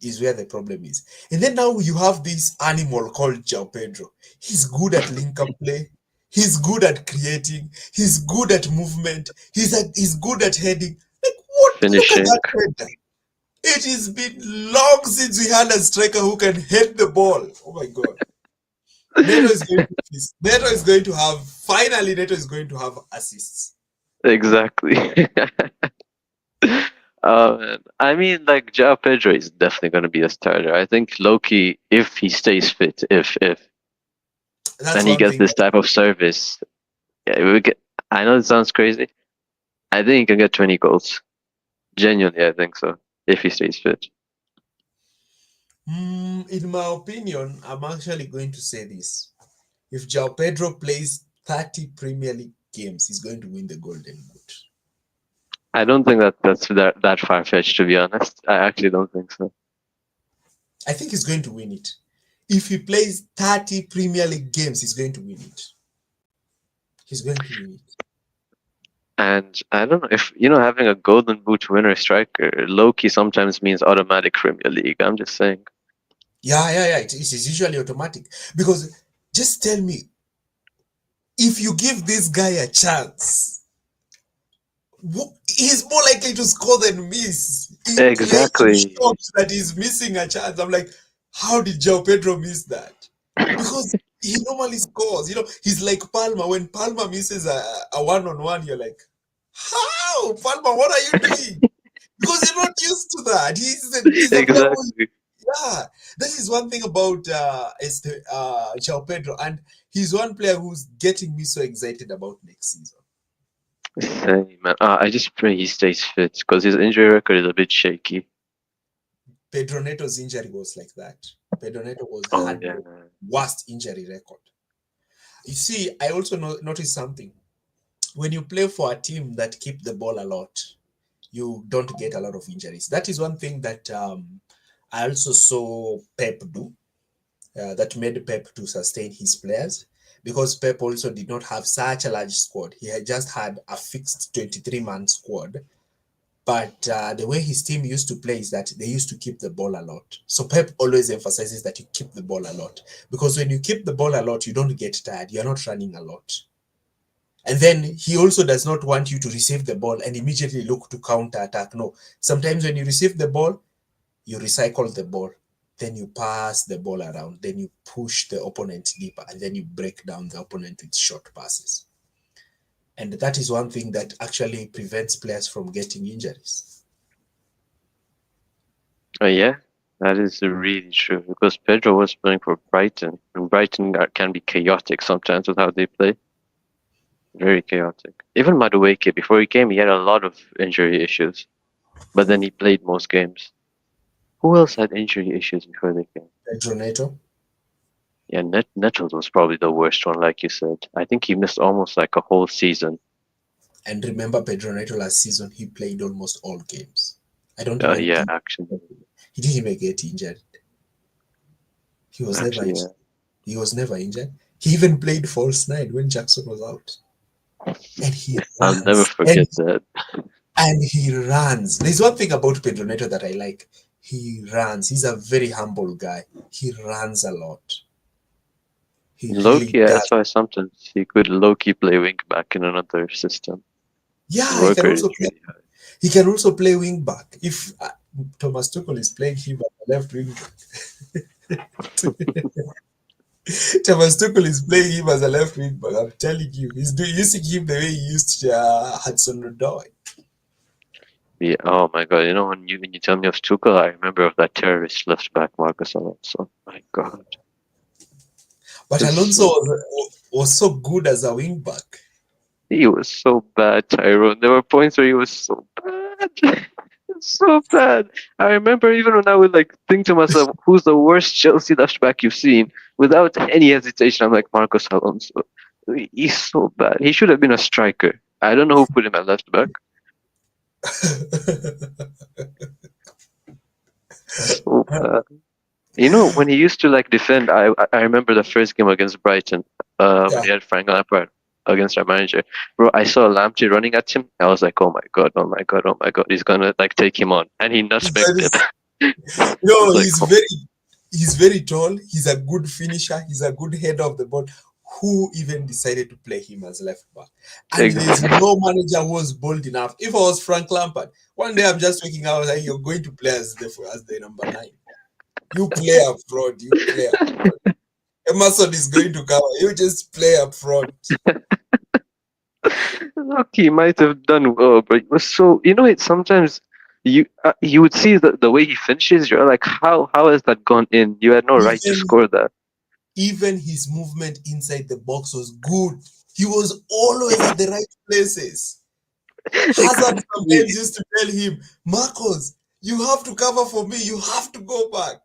is where the problem is. And then now you have this animal called João Pedro. He's good at link-up play. He's good at creating. He's good at movement. He's good at heading. Like what? Finishing. Look at that header. It has been long since we had a striker who can head the ball. Oh my God. Neto is going to have assists. Exactly. I mean, like, João Pedro is definitely going to be a starter. I think Loki, if he stays fit, if That's and he one gets thing. this type of service, yeah, we get. I know it sounds crazy. I think he can get 20 goals. Genuinely, I think so. If he stays fit. In my opinion, I'm actually going to say this. If João Pedro plays 30 Premier League games, he's going to win the Golden Boot. I don't think that's that far fetched, to be honest. I actually don't think so. I think he's going to win it. If he plays 30 Premier League games, he's going to win it. He's going to win it. And I don't know if having a Golden Boot winner striker low key sometimes means automatic Premier League. I'm just saying. Yeah. It is usually automatic because just tell me if you give this guy a chance, he's more likely to score than miss. I'm Exactly. shocked that he's missing a chance. I'm like, how did João Pedro miss that? Because he normally scores. He's like Palmer. When Palmer misses a one-on-one, you're like, how? Palmer, what are you doing? Because you're not used to that. He's a player who, Exactly. yeah. That is one thing about João Pedro. And he's one player who's getting me so excited about next season. Same, man. I just pray he stays fit because his injury record is a bit shaky. Pedro Neto's injury was like that. Pedro Neto Oh had yeah. the worst injury record. You see, I also noticed something. When you play for a team that keep the ball a lot, you don't get a lot of injuries. That is one thing that I also saw Pep do, that made Pep to sustain his players, because Pep also did not have such a large squad. He had just had a fixed 23-man squad. But the way his team used to play is that they used to keep the ball a lot. So Pep always emphasizes that you keep the ball a lot. Because when you keep the ball a lot, you don't get tired. You're not running a lot. And then he also does not want you to receive the ball and immediately look to counter attack. No. Sometimes when you receive the ball, you recycle the ball. Then you pass the ball around. Then you push the opponent deeper. And then you break down the opponent with short passes. And that is one thing that actually prevents players from getting injuries. Oh yeah, that is really true because Pedro was playing for Brighton, and Brighton can be chaotic sometimes with how they play. Very chaotic. Even Madueke, before he came, he had a lot of injury issues, but then he played most games. Who else had injury issues before they came? Pedro Neto. Yeah, Neto was probably the worst one, like you said. I think he missed almost like a whole season. And remember, Pedro Neto last season, he played almost all games. I don't even Yeah, think actually, he didn't even get injured. He was never actually, injured. He was never injured. He even played false nine when Jackson was out. And he I'll never runs. forget that. And he runs. There's one thing about Pedro Neto that I like. He runs. He's a very humble guy. He runs a lot. He really Loki, yeah, does. that's why sometimes he could Loki play wing back in another system. His Yeah, he can worker is also play. really high. He can also play wing back. If Thomas Tuchel is playing him at the left wing back, Thomas Tuchel is playing him as a left wing back. I'm telling you, using him the way he used Hudson Odoi. Yeah, oh my god, when you tell me of Tuchel, I remember of that terrorist left back Marcus Alonso. My god. But Just Alonso so was so good as a wing back. he was so bad, Tyrone. There were points where he was so bad. So bad. I remember even when I would think to myself, who's the worst Chelsea left back you've seen? Without any hesitation, I'm like Marcos Alonso. He's so bad. He should have been a striker. I don't know who put him at left back. So bad. When he used to defend, I remember the first game against Brighton, when Yeah. he had Frank Lampard against our manager. Bro, I saw Lamptey running at him. I was like, oh my god, oh my god, oh my god, he's gonna take him on, and he nutmegged him. I No, was like, oh, he's very tall. He's a good finisher. He's a good header of the ball. Who even decided to play him as left back? And there's exactly. no manager who was bold enough. If I was Frank Lampard, one day I'm just waking up like, you're going to play as the number 9. You play up front. You play up front. Emerson is going to cover. You just play up front. Look, he might have done well, but it was so it sometimes you would see the way he finishes. You're like, how has that gone in? You had no right to Even score that. even his movement inside the box was good. He was always at the right places. Hazard Exactly. sometimes used to tell him, Marcos, you have to cover for me. You have to go back.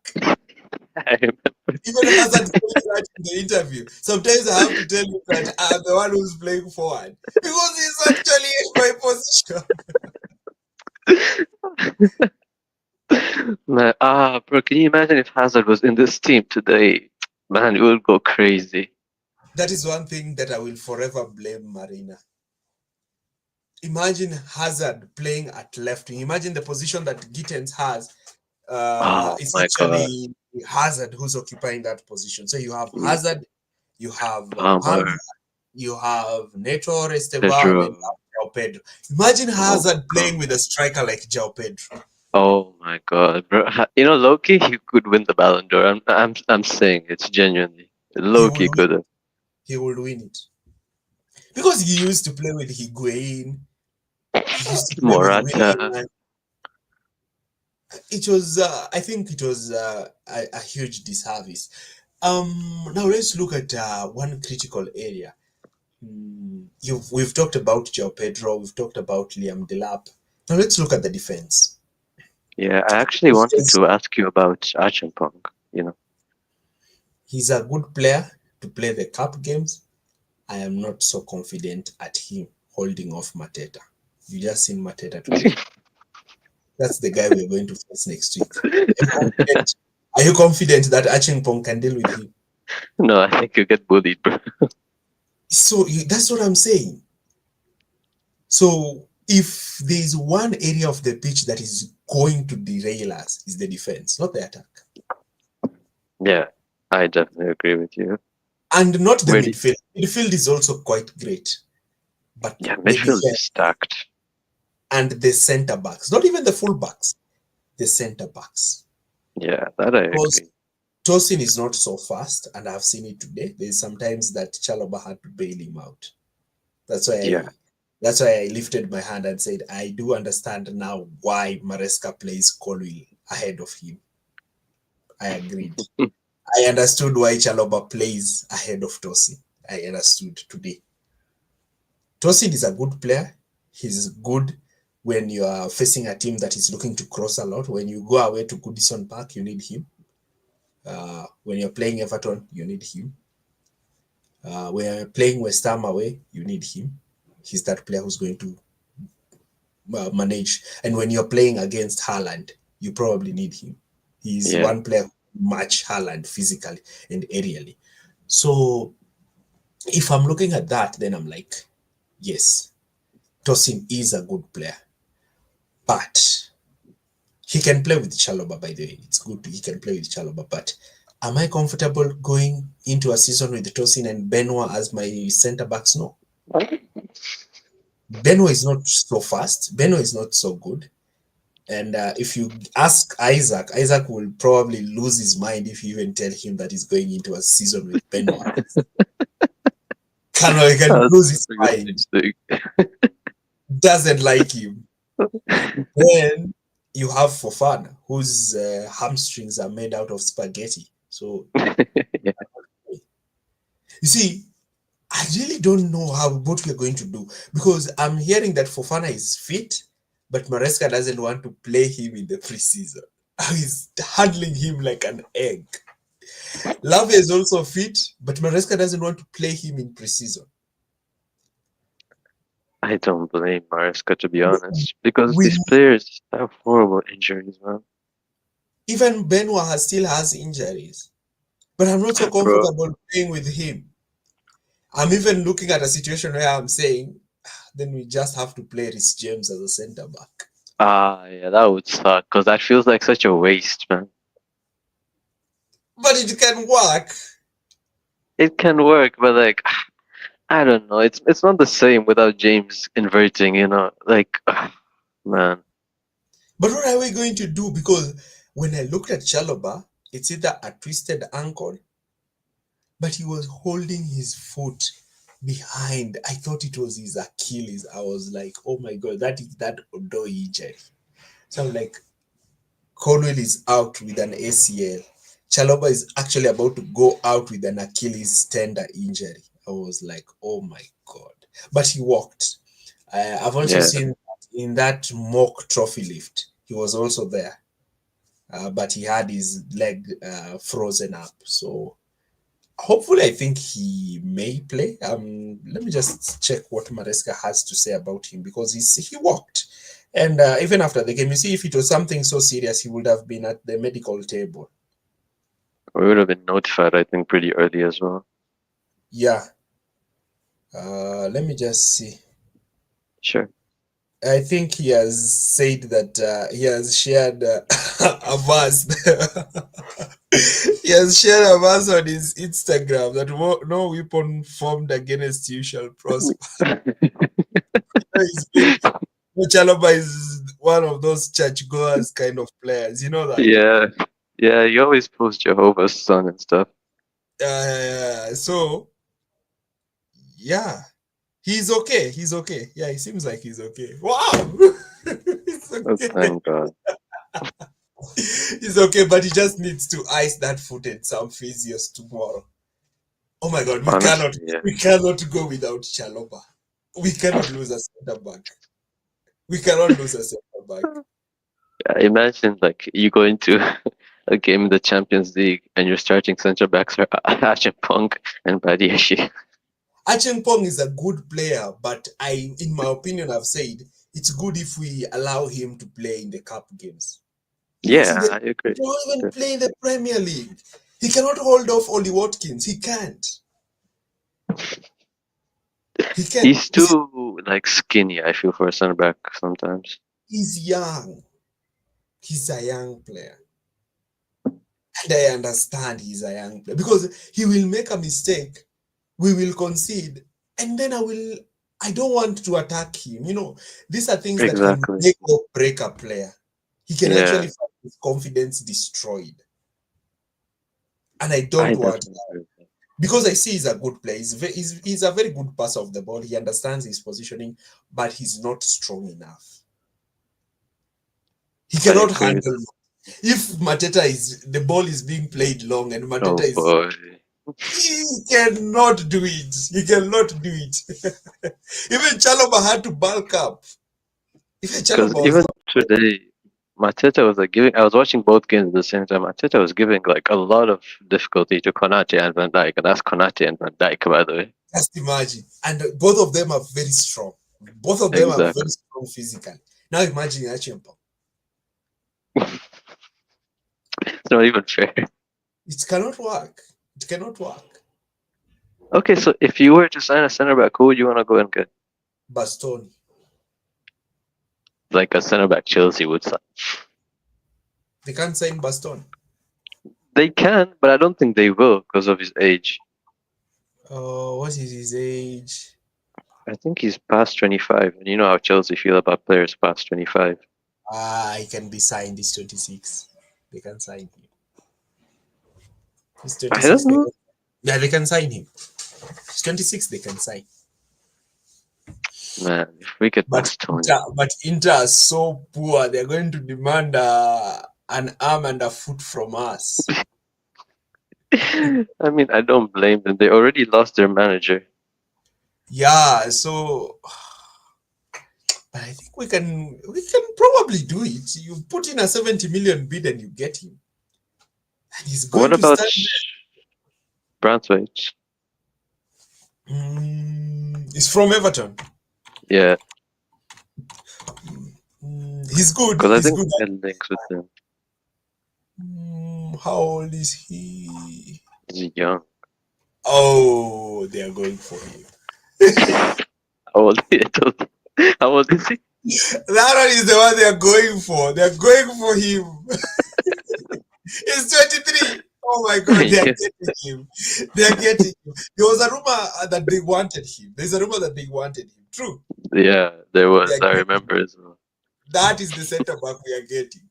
I remember. Even Hazard telling that in the interview. Sometimes I have to tell him that I'm the one who's playing forward. Because he's actually in my position. Man, bro, can you imagine if Hazard was in this team today? Man, it would go crazy. That is one thing that I will forever blame Marina. imagine Hazard playing at left wing. Imagine the position that Gittens has. Oh It's my god. actually Hazard who's occupying that position. So you have Mm, Hazard, you have Palmer, Palmer, you have Neto, Estevao, and then you Pedro. have Pedro. Imagine Oh my Hazard god. playing with a striker like João Pedro. Oh my god, bro. You know, Loki, he could win the Ballon d'Or. I'm saying it's genuinely. He would Loki win. could have. He would win it because he used to play with Higuain. He used to play with Morata. Willian. It was, I think, it was a huge disservice. Now let's look at one critical area. We've talked about João Pedro. We've talked about Liam Delap. Now let's look at the defense. Yeah, I actually wanted to ask you about Achampong, you know. He's a good player to play the cup games. I am not so confident at him holding off Mateta. You just seen Mateta today. That's the guy we're going to face next week. Are you confident that Achampong can deal with him? No, I think you get bullied, bro. So that's what I'm saying. So if there's one area of the pitch that is going to derail us, is the defense, not the attack. Yeah, I definitely agree with you. And not the midfield. Midfield is also quite great. But yeah, midfield is stacked. And the centre backs, not even the full backs, the centre backs. Yeah, that I agree. Tosin is not so fast, and I've seen it today. There's sometimes that Chalobah had to bail him out. That's why I lifted my hand and said, I do understand now why Maresca plays Colwill ahead of him. I agreed. I understood why Chalobah plays ahead of Tosin. I understood today. Tosin is a good player. He's good when you are facing a team that is looking to cross a lot. When you go away to Goodison Park, you need him. When you're playing Everton, you need him. When you're playing West Ham away, you need him. He's that player who's going to manage. And when you're playing against Haaland, you probably need him. He's one player who match Haaland physically and aerially. So if I'm looking at that, then I'm like, yes, Tosin is a good player. But he can play with Chalobah, by the way. It's good he can play with Chalobah. But am I comfortable going into a season with Tosin and Benoit as my centre backs? No. Benoit is not so fast. Benoit is not so good. And if you ask Isaac, Isaac will probably lose his mind if you even tell him that he's going into a season with Benoit. Can lose his mind. Doesn't like him. Then you have Fofana, whose hamstrings are made out of spaghetti. So, you see, I really don't know what we're going to do, because I'm hearing that Fofana is fit, but Maresca doesn't want to play him in the preseason. He's handling him like an egg. Lave is also fit, but Maresca doesn't want to play him in preseason. I don't blame Maresca, to be honest, because these players have horrible injuries, man. Even Benoit still has injuries, but I'm not so comfortable playing with him. I'm even looking at a situation where I'm saying, then we just have to play Rhys James as a centre back. Yeah, that would suck, because that feels like such a waste, man. But it can work. It can work, but like, I don't know. It's not the same without James inverting, you know? Like, man. But what are we going to do? Because when I looked at Chalobah, it's either a twisted ankle, but he was holding his foot behind. I thought it was his Achilles. I was like, oh my God, that is that Odo injury. So I'm like, Cornwell is out with an ACL. Chalobah is actually about to go out with an Achilles tendon injury. I was like, oh my God. But he walked. I've also seen in that mock trophy lift, he was also there. But he had his leg frozen up. So hopefully, I think he may play. Let me just check what Maresca has to say about him, because he walked. And even after the game, you see, if it was something so serious, he would have been at the medical table. We would have been notified, I think, pretty early as well. Yeah. Let me just see. Sure. I think he has said that he has shared a verse. He has shared a verse on his Instagram that no weapon formed against you shall prosper. He's been, Chalobah is one of those churchgoers kind of players. You know that. Yeah, yeah. You always post Jehovah's Son and stuff. So yeah, he's okay. He's okay. Yeah, he seems like he's okay. Wow, he's Oh, okay. thank God. He's okay, but he just needs to ice that foot and some physios tomorrow. Oh my God, Honestly, yeah. we cannot go without Chalobah. We cannot lose a center back. We cannot lose a center back. Imagine like you go into a game in the Champions League and your starting centre backs are Achapong and Badiashi. Achenkpong is a good player, but in my opinion, I've said it's good if we allow him to play in the cup games. Yeah, I agree. He don't even play in the Premier League. He cannot hold off Ollie Watkins. He can't. He can't. He's too like skinny, I feel, for a centre back sometimes. He's young. He's a young player. And I understand he's a young player because he will make a mistake. We will concede. And then I don't want to attack him. You know, these are things that can make or break a player. He can actually find his confidence destroyed. And I don't want that. Because I see he's a good player. He's a very good passer of the ball. He understands his positioning, but he's not strong enough. He cannot handle it. If the ball is being played long and Mateta he cannot do it. He cannot do it. Even Chalobah had to bulk up. Even today, Mateta was like I was watching both games at the same time. Mateta was giving like a lot of difficulty to Konate and Van Dijk, and that's Konate and Van Dijk, by the way. Just imagine. And both of them are very strong. Both of them are very strong physically. Now imagine Achenkpong. It's not even fair. It cannot work. It cannot work. Okay, so if you were to sign a centre back, who would you want to go and get? Bastoni. Like a centre back Chelsea would sign. They can't sign Bastoni. They can, but I don't think they will because of his age. What is his age? I think he's past 25. And you know how Chelsea feel about players past 25. He can be signed. He's 26. They can sign him. He's 26. I don't know. Yeah, they can sign him. He's 26. They can sign. Man, if we get but Inter are so poor. They're going to demand an arm and a foot from us. I mean, I don't blame them. They already lost their manager. Yeah, so but I think we can probably do it. You put in a 70 million bid and you get him. And he's going what about Brantwaite? He's from Everton. Yeah. He's good. Because I he's think good. we had links with him. How old is he? He's young. Oh, they are going for him. How old is he? That one is the one they are going for. They are going for him. He's 23. Oh my God, they are getting him. They are getting him. There was a rumor that they wanted him. There's a rumor that they wanted him. True. Yeah, there was. I remember as well. That is the center back we are getting.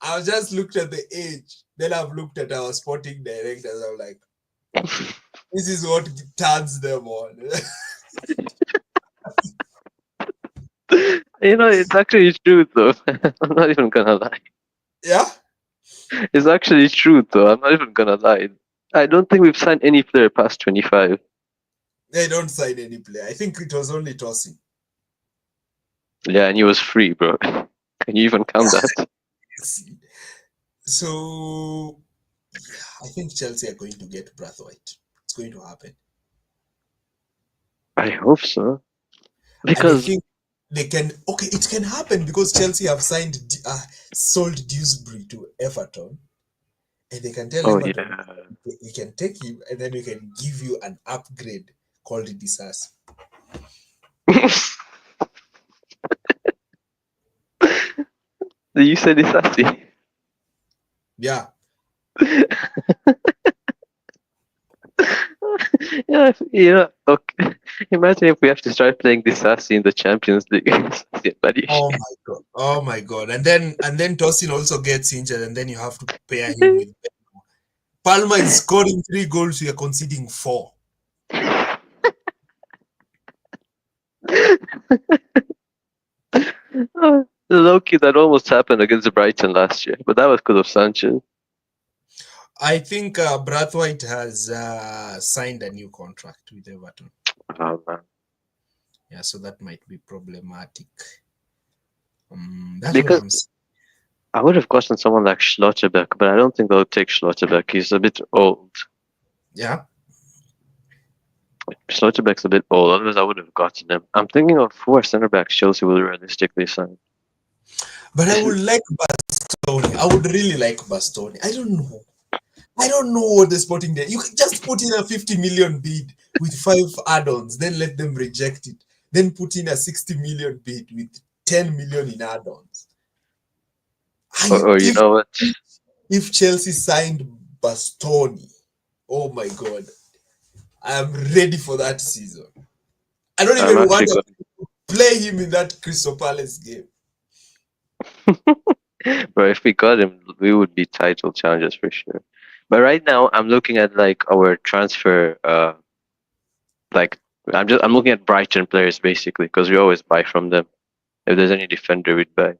I just looked at the age. Then I've looked at our sporting directors. I'm like, this is what turns them on. You know, it's actually true though. I'm not even gonna lie. Yeah? It's actually true though. I'm not even gonna lie. I don't think we've signed any player past 25. They don't sign any player. I think it was only Tosin. Yeah, and he was free, bro. Can you even count that? So, I think Chelsea are going to get Braithwaite. It's going to happen. I hope so. Because I think they can. Okay, it can happen because Chelsea have sold Dewsbury to Everton, and they can tell Everton we can take him, and then we can give you an upgrade called Disas. You said Isasi. Yeah. Yeah, okay. Imagine if we have to start playing Disasi in the Champions League. Oh my god. Oh my god. And then Tosin also gets injured, and then you have to pair him with Palmer is scoring 3 goals, we are conceding 4. Loki, that almost happened against Brighton last year, but that was because of Sanchez. I think Brathwaite has signed a new contract with Everton. Oh man. Yeah, so that might be problematic. That's what Because I'm saying. I would have gotten someone like Schlotterbeck, but I don't think they'll take Schlotterbeck. He's a bit old. Yeah. Schlotterbeck's a bit old, otherwise I would have gotten him. I'm thinking of who are centre backs Chelsea will realistically sign. But I would like Bastoni. I would really like Bastoni. I don't know. I don't know what the Sporting there. You can just put in a 50 million bid with 5 add-ons, then let them reject it. Then put in a 60 million bid with 10 million in add-ons. Or you know what? If Chelsea signed Bastoni, oh my god, I am ready for that season. I don't even want to play him in that Crystal Palace game. But if we got him, we would be title challengers for sure. But right now, I'm looking at like our transfer. Like I'm looking at Brighton players basically because we always buy from them. If there's any defender, we'd buy.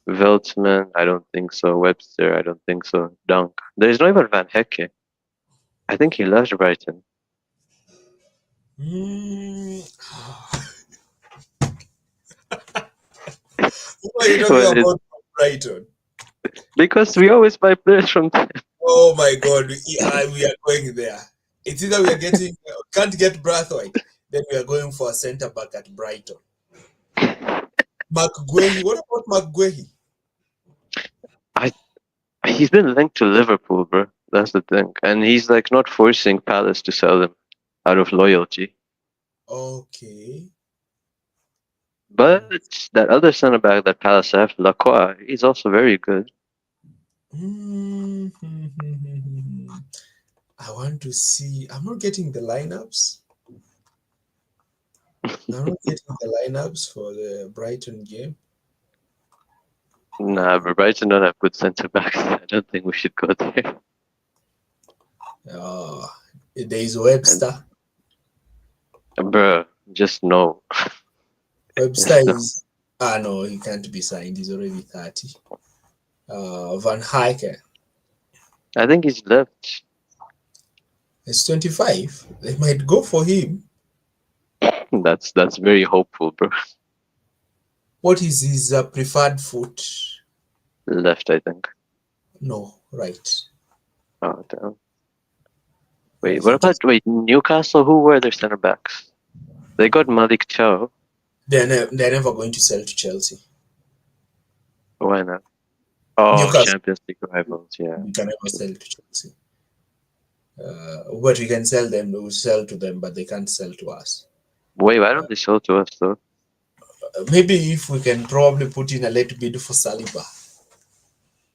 Veltman, I don't think so. Webster, I don't think so. Dunk. There's no even Van Hecke. I think he left Brighton. What are you talking about Brighton? Because we always buy players from them. Oh my god, we are going there. It's either we are getting can't get Brathwaite, then we are going for a centre back at Brighton. McGuehi, what about McGuehi? He's been linked to Liverpool, bro. That's the thing, and he's like not forcing Palace to sell him out of loyalty. Okay. But that other centre back that Palace have, Lacroix, he's also very good. I want to see. I'm not getting the lineups. I'm not getting the lineups for the Brighton game. Nah, but Brighton don't have good centre backs. I don't think we should go there. There is Webster. Bro, just no. Webster is. No, he can't be signed. He's already 30. Van Heike. I think he's left. He's 25. They might go for him. That's very hopeful, bro. What is his preferred foot? Left, I think. No, right. Oh, damn. Wait, what about Newcastle? Who were their centre backs? They got Malik Chow. They're never going to sell to Chelsea. Why not? Oh, Newcastle. Champions League rivals, yeah. We can never sell to Chelsea. But we can sell them. We will sell to them, but they can't sell to us. Wait, why don't they sell to us though? Maybe if we can probably put in a late bid for Saliba,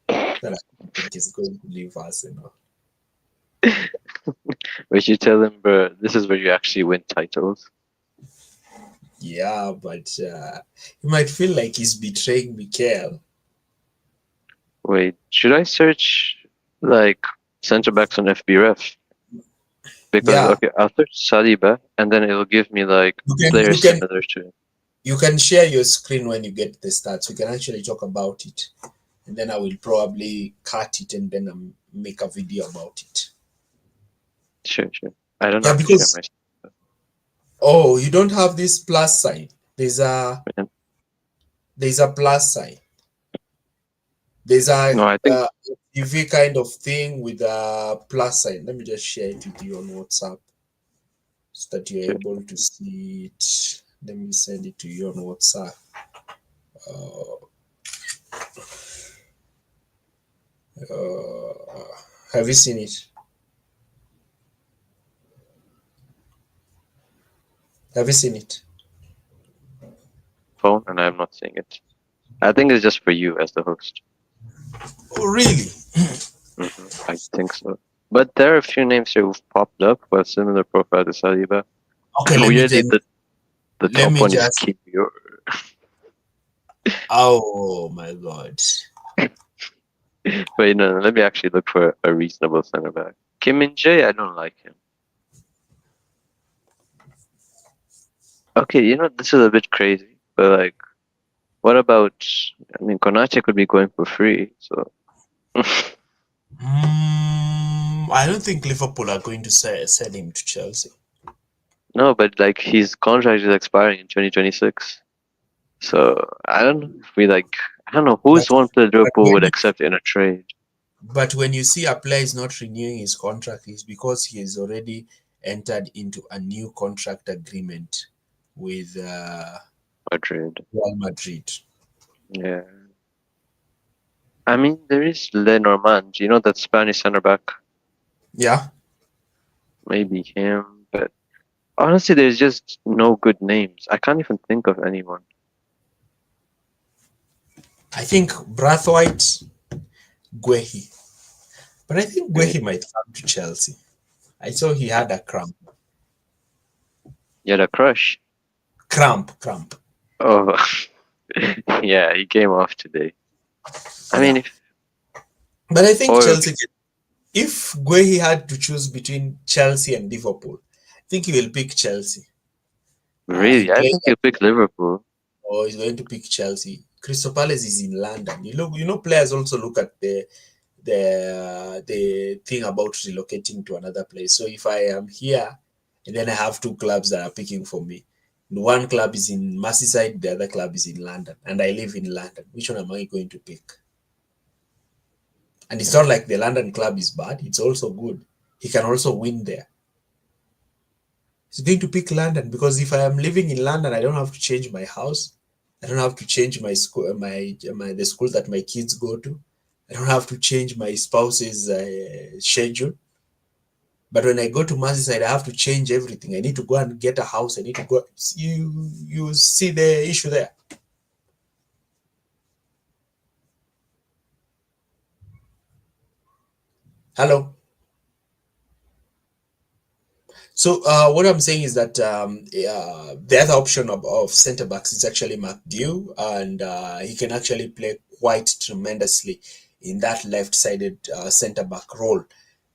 then I think he's going to leave us, you know. But you tell them, bro, this is where you actually win titles. Yeah, but he might feel like he's betraying Mikel. Wait, should I search like centre backs on FBref? Because okay, I'll search Saliba and then it'll give me like players similar to him. You can share your screen when you get the stats. We can actually talk about it, and then I will probably cut it and then make a video about it. Sure. I don't know. Yeah, because you don't have this plus sign. There's a plus sign. There's a UV kind of thing with a plus sign. Let me just share it with you on WhatsApp so that you're able to see it. Let me send it to you on WhatsApp. Have you seen it? Have you seen it? Phone, and I'm not seeing it. I think it's just for you as the host. Oh, really? I think so. But there are a few names here who've popped up with similar profile to Saliba. Okay, Weirdly, the let top me one is just. Kiwior. Oh my God. Wait, no, let me actually look for a reasonable center back. Kim Min Jae, I don't like him. Okay, this is a bit crazy, but like, what about? I mean, Konache could be going for free, so. I don't think Liverpool are going to sell him to Chelsea. No, but like his contract is expiring in 2026. So I don't know if I don't know who's one player But Liverpool when would you, accept in a trade. but when you see a player is not renewing his contract, it's because he has already entered into a new contract agreement with Madrid. Real Madrid. Yeah. I mean, there is Lenormand, that Spanish center back. Yeah, Maybe him, but honestly, there's just no good names. I can't even think of anyone. I think Brathwaite, Guehi. But I think Right? Guehi might come to Chelsea. I saw he had a cramp. You had a crush. Cramp. Oh, yeah, he came off today. I mean, Yeah. But I think or Chelsea, if Guehi had to choose between Chelsea and Liverpool, I think he will pick Chelsea. He really, I plays think you pick Liverpool. or he's going to pick Chelsea. Crystal Palace is in London. Players also look at the thing about relocating to another place. So if I am here and then I have two clubs that are picking for me, one club is in Merseyside, the other club is in London, and I live in London. Which one am I going to pick? And it's not like the London club is bad; it's also good. He can also win there. He's going to pick London because if I am living in London, I don't have to change my house. I don't have to change my school, my the school that my kids go to. I don't have to change my spouse's schedule. But when I go to Merseyside, I have to change everything. I need to go and get a house. I need to go. You see the issue there. Hello. So what I'm saying is that the other option of centre backs is actually McDew, and he can actually play quite tremendously in that left-sided centre back role.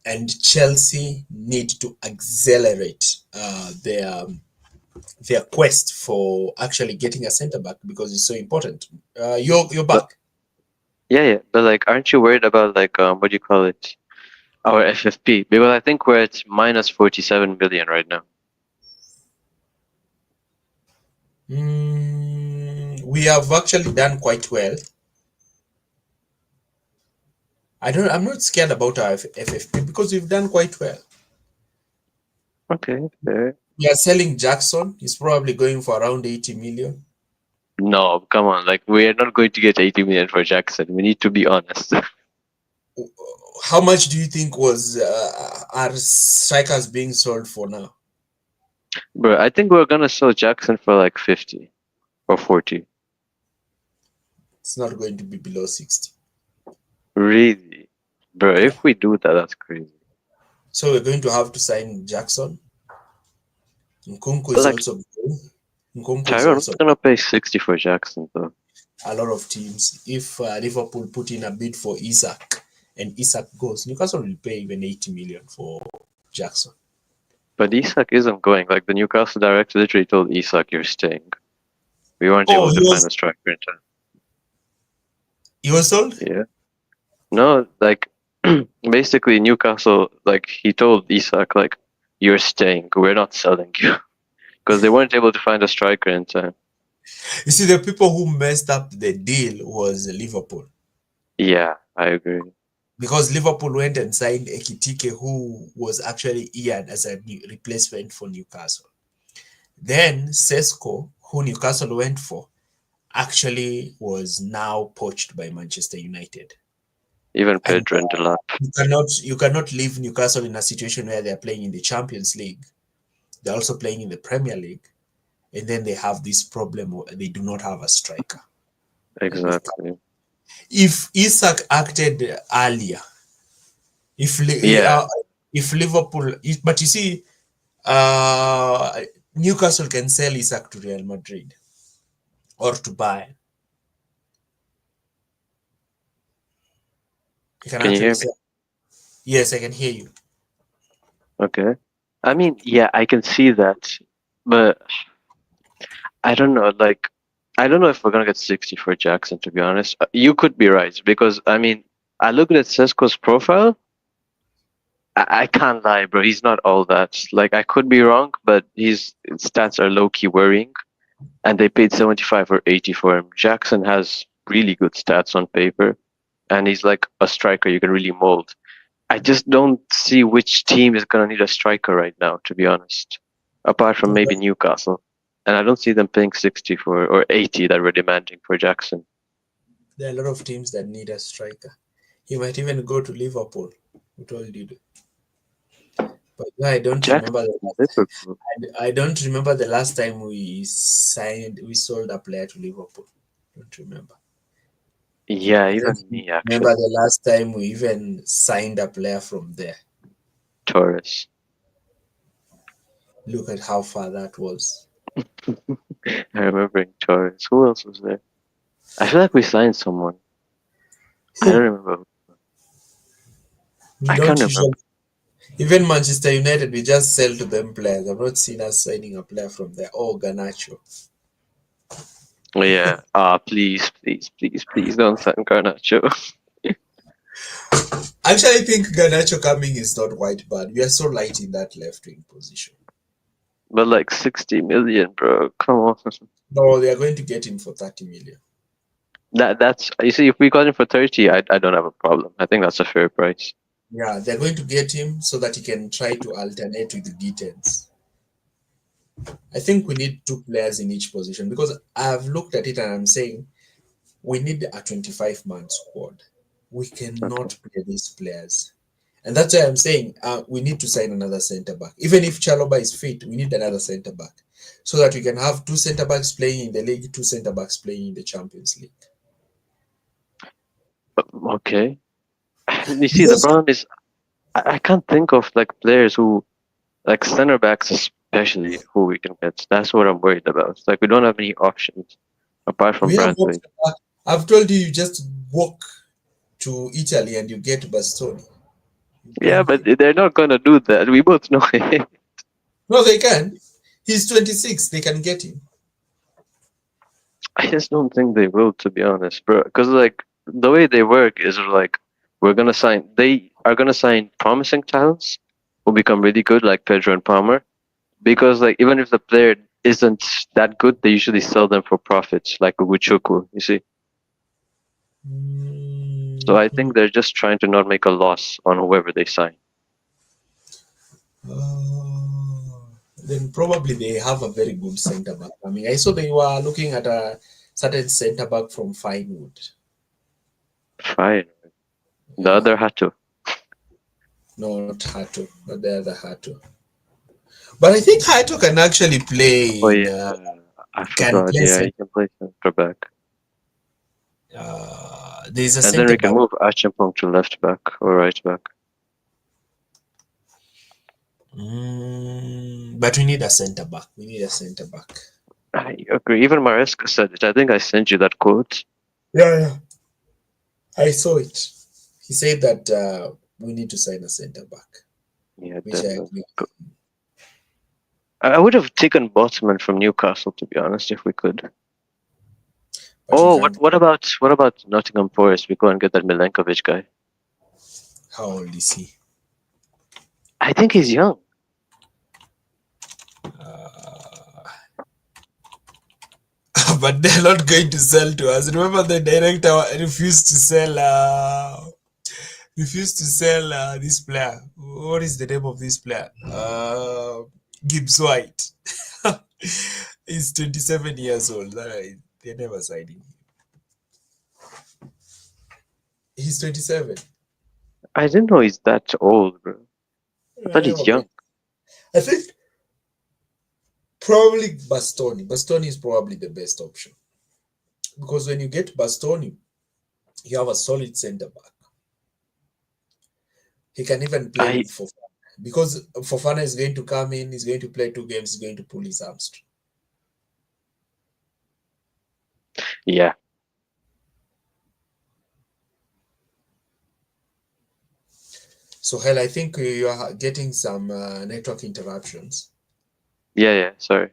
And Chelsea need to accelerate their quest for actually getting a centre back because it's so important. You're But back. yeah, but like, aren't you worried about what do you call it? Our FFP, because I think we're at minus 47 billion right now. We have actually done quite well. I'm not scared about our FFP because we've done quite well. Okay, fair. We are selling Jackson. He's probably going for around 80 million. No, come on. Like, we are not going to get 80 million for Jackson. We need to be honest. How much do you think was our strikers being sold for now? Bro, I think we're gonna sell Jackson for like 50 or 40. It's not going to be below 60. Really? Bro, Yeah. if we do that, that's crazy. So we're going to have to sign Jackson. Nkunku But is like, also going. Nkunku is Tyrone's also gonna pay 60 for Jackson, though. a lot of teams. If Liverpool put in a bid for Isak and Isak goes, Newcastle will pay even 80 million for Jackson. But Isak isn't going. Like, the Newcastle director literally told Isak, you're staying. We weren't able to find a striker in time. He was sold? Yeah. No, like, basically, Newcastle, like, he told Isak, like, you're staying. We're not selling you. Because they weren't able to find a striker in time. You see, the people who messed up the deal was Liverpool. Yeah, I agree. Because Liverpool went and signed Ekitike, who was actually eared as a replacement for Newcastle. Then Sesko, who Newcastle went for, actually was now poached by Manchester United. Even And Pedro and Delap. you cannot leave Newcastle in a situation where they're playing in the Champions League. They're also playing in the Premier League. And then they have this problem where they do not have a striker. Exactly. If Isak acted earlier, if Yeah. if Liverpool, but you see, uh, Newcastle can sell Isak to Real Madrid or to Bayern. You can Can you actually hear me? sell. Yes, I can hear you. Okay. I mean, yeah, I can see that, but I don't know. Like, I don't know if we're gonna get 60 for Jackson. To be honest, you could be right because I mean, I looked at Sesko's profile. I can't lie, bro. He's not all that. Like, I could be wrong, but his stats are low key worrying, and they paid 75 or 80 for him. Jackson has really good stats on paper, and he's like a striker you can really mold. I just don't see which team is gonna need a striker right now, to be honest. Apart from maybe Newcastle. And I don't see them paying 60 for or 80 that we're demanding for Jackson. There are a lot of teams that need a striker. He might even go to Liverpool. Who told you? But I don't remember Jackson, Liverpool. I don't remember the last time we sold a player to Liverpool. Don't remember. Yeah, I don't even me remember actually. the last time we even signed a player from there. Torres. Look at how far that was. I remember Torres. Who else was there? I feel like we signed someone. I don't Who? remember. We I don't can't usually. remember. Even Manchester United, we just sell to them players. I've not seen us signing a player from there. Oh, Garnacho. Oh, yeah. Please, please, please, please don't sign Garnacho. Actually, I think Garnacho coming is not quite bad. We are so light in that left wing position. But like 60 million, bro. Come on. No, they are going to get him for 30 million. That's you see, if we got him for 30, I don't have a problem. I think that's a fair price. Yeah, they're going to get him so that he can try to alternate with the Gittens. I think we need two players in each position because I've looked at it and I'm saying we need a 25-man squad. We Okay. cannot play these players. And that's why I'm saying we need to sign another centre back. Even if Chalobah is fit, we need another centre back so that we can have two centre backs playing in the league, two centre backs playing in the Champions League. Okay. You see, the Because problem is I can't think of like players who like center backs especially who we can get. That's what I'm worried about. Like we don't have any options apart from we have Bradway. options. I've told you just walk to Italy and you get Bastoni. You Yeah, bring but him. they're not gonna do that. We both know it. No, they can. He's 26. They can get him. I just don't think they will, to be honest, bro. Because like the way they work is like we're gonna sign. They are gonna sign promising talents who become really good, like Pedro and Palmer. Because like even if the player isn't that good, they usually sell them for profits, like Uguchuku, you see. So I Mhm. think they're just trying to not make a loss on whoever they sign. Then probably they have a very good centre back. I mean, I saw they were looking at a certain centre back from Finewood. Fine. The Yeah, other had to. no, not Hato, but the other Hato. But I think Hato can actually Oh play in yeah, I can forgot. play Yeah, centre. he can play center back, There's a and then centre we can back. move Achampong to left back or right back. But we need a centre back. We need a centre back. I agree. Even Maresca said it. I think I sent you that quote. Yeah, yeah. I saw it. He said that we need to sign a centre back, Yeah, which I definitely. agree. I would have taken Botman from Newcastle to be honest, if we could. But you Oh, can't. what about Nottingham Forest? We go and get that Milankovic guy. How old is he? I think he's young. But they're not going to sell to us. Remember, the director refused to sell. Refused to sell this player. What is the name of this player? Gibbs White. He's 27 years old. They never signed him. He's 27. I didn't know he's that old, bro. I They're thought never he's going. young. I think probably Bastoni. Bastoni is probably the best option. Because when you get Bastoni, you have a solid centre back. He can even play with Fofana. Because Fofana is going to come in, he's going to play 2 games, he's going to pull his hamstring. Yeah. So, hell, I think you are getting some network interruptions. Yeah, sorry.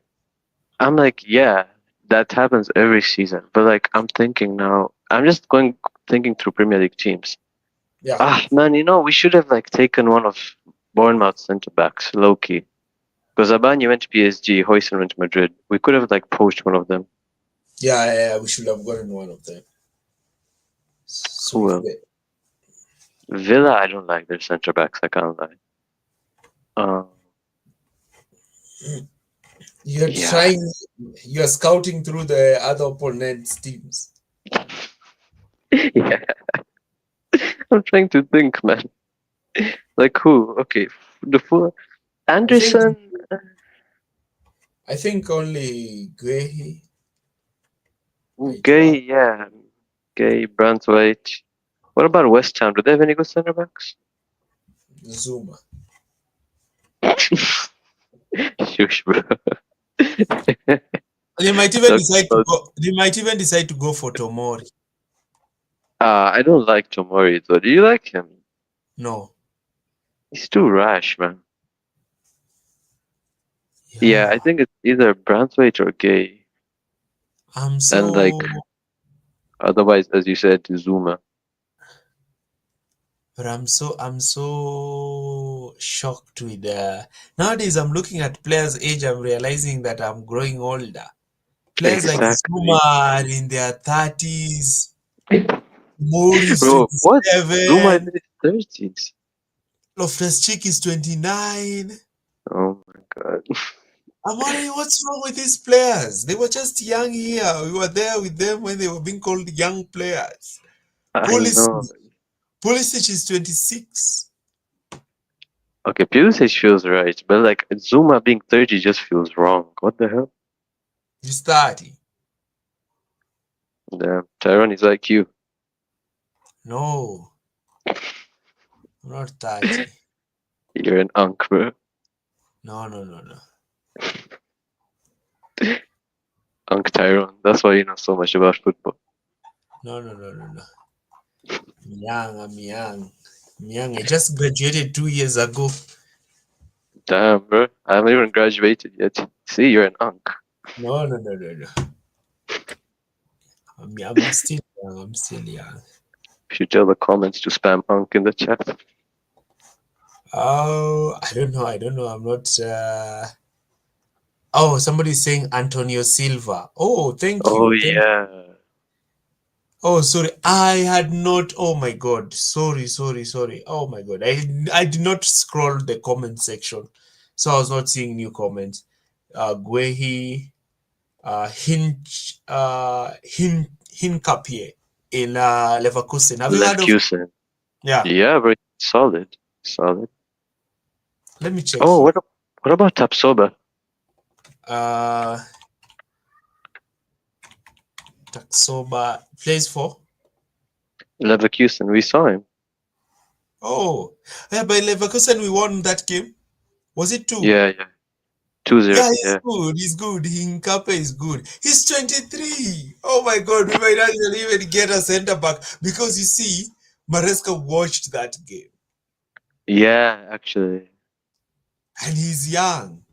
I'm like, yeah, that happens every season. But like, I'm thinking now, I'm just thinking through Premier League teams. Yeah. Man, we should have like taken one of Bournemouth centre backs, low key. Because Abani went to PSG, Hoyson went to Madrid. We could have like poached one of them. Yeah, we should have gotten one of them. So Who else? Villa, I don't like their centre backs. I can't lie. You're you're scouting through the other opponent's teams. Yeah. I'm trying to think, man. Like who? Okay, the full Anderson. I think only Guehi. Gay, yeah. Gay, Brantwaite. What about West Ham? Do they have any good centre backs? Zuma. Shush, bro. They might even decide to go. They might even decide to go for Tomori. I don't like Tomori though. Do you like him? No. He's too rash, man. Yeah, I think it's either Brantwaite or Gay. I'm so. And like, otherwise, as you said, Zuma. But I'm so shocked with nowadays. I'm looking at players' age. I'm realizing that I'm growing older. Players like Zuma are in their 30s. Maurice Bro, what? 27. Zuma is in his 30s. Loftus-Cheek is 29. Oh my god. I'm wondering what's wrong with these players. They were just young here. We were there with them when they were being called young players. I know. Pulisic is 26. Okay, Pulisic feels right, but like Zuma being 30 just feels wrong. What the hell? He's 30. Damn, Tyrone is like you. No. I'm not 30. You're an unk, bro. No. Unk Tyrone. That's why you know so much about football. No. I'm young. I just graduated 2 years ago. Damn, bro. I haven't even graduated yet. See, you're an unk. No. I'm still young. You should tell the comments to spam unk in the chat. Oh, I don't know. I'm not. Oh, somebody's saying Antonio Silva. Oh, thank you. Oh, yeah. Oh, sorry. I had not. Oh my God. Sorry. Oh my God. I did not scroll the comment section, so I was not seeing new comments. Guehi, Hincapie in Leverkusen. Have you heard of? Yeah, very solid. Let me check. Oh, what about Tapsoba? Tapsoba plays for Leverkusen. We saw him. Oh, yeah, by Leverkusen we won that game. Was it 2? Yeah. 2-0. Yeah, he's good. Hincape is good. He's 23. Oh my God, we might actually even get a centre back because you see, Maresca watched that game. Yeah, actually. And he's young.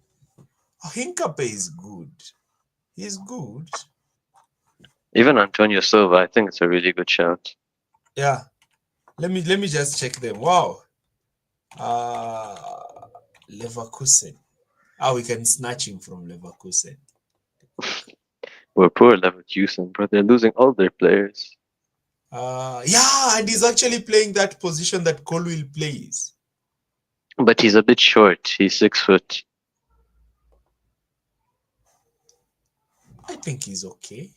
Oh, Hincape is good. He's good. Even Antonio Silva, I think it's a really good shout. Yeah. Let me just check them. Wow. Leverkusen. We can snatch him from Leverkusen. We're poor Leverkusen, but they're losing all their players. Yeah, and he's actually playing that position that Colwill plays. But he's a bit short. He's 6 foot. I think he's okay.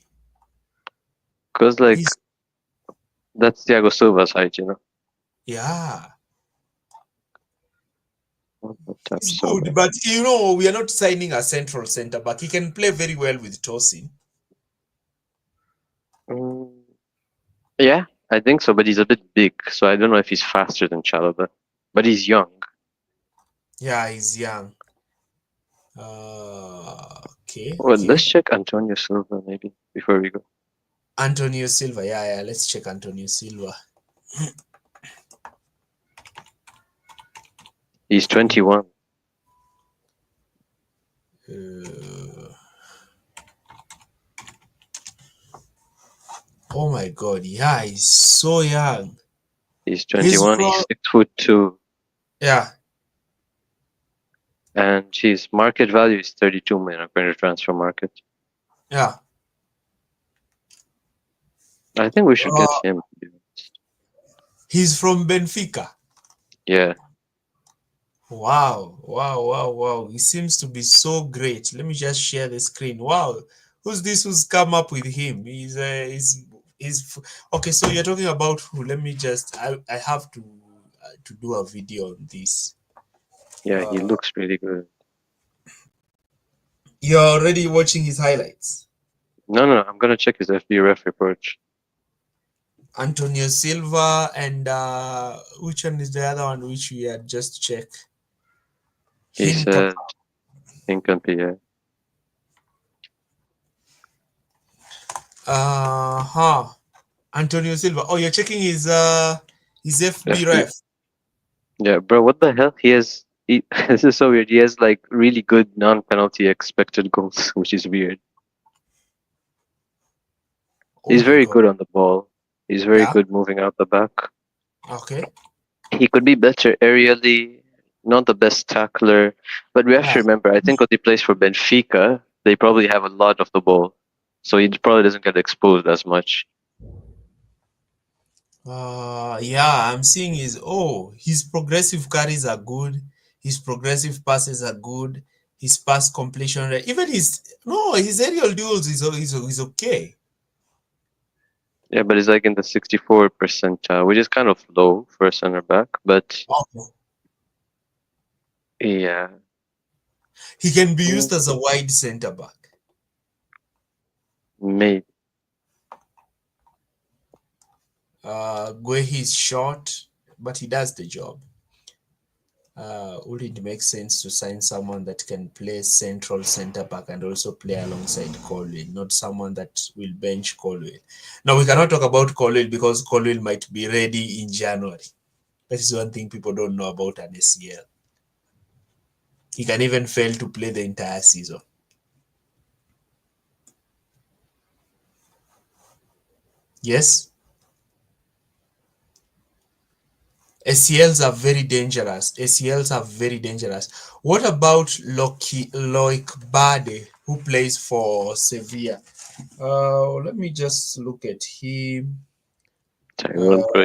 Because, like, that's Thiago Silva's height, you know? Yeah. He's So, good, but you know, we are not signing a central centre back. He can play very well with Tosin. Yeah, I think so, but he's a bit big, so I don't know if he's faster than Chalobah. But he's young. Yeah, he's young. Okay, Well, let's okay. check Antonio Silva maybe before we go. Antonio Silva. Yeah. Let's check Antonio Silva. He's 21. Oh my God. Yeah, he's so young. He's He's 21. from, He's 6'2", yeah. and his market value is 32 million according to transfer market. Yeah. I think we should get Uh, him. he's from Benfica. Yeah. Wow. He seems to be so great. Let me just share the screen. Wow. Who's this who's come up with him? He's okay. So you're talking about who? Let me just, I have to do a video on this. Yeah, he looks really good. You're already watching his highlights. No, I'm gonna check his FBref report. Antonio Silva and which one is the other one which we had just checked? He said Hincapie, yeah. Antonio Silva. Oh, you're checking his FB ref. Yeah, bro, what the hell? This is so weird. He has like really good non-penalty expected goals, which is weird. Oh He's my very God. good on the ball. He's very Yeah. good moving out the back. Okay. He could be better aerially, not the best tackler, but we have to remember, I think when he plays for Benfica, they probably have a lot of the ball, so he probably doesn't get exposed as much. Yeah, I'm seeing his progressive carries are good. His progressive passes are good. His pass completion rate, even his aerial duels is okay. Yeah, but he's like in the 64 percentile, which is kind of low for a center back, but Okay. yeah. He can be used as a wide center back. Maybe. Guehi is short, but he does the job. Would it make sense to sign someone that can play central center back and also play alongside Colwell, not someone that will bench Colwell? Now, we cannot talk about Colwell because Colwell might be ready in January. That is one thing people don't know about an ACL. He can even fail to play the entire season. Yes? ACLs are very dangerous. ACLs are very dangerous. What about Loic Bade, who plays for Sevilla? Let me just look at him. Tyrone, bro,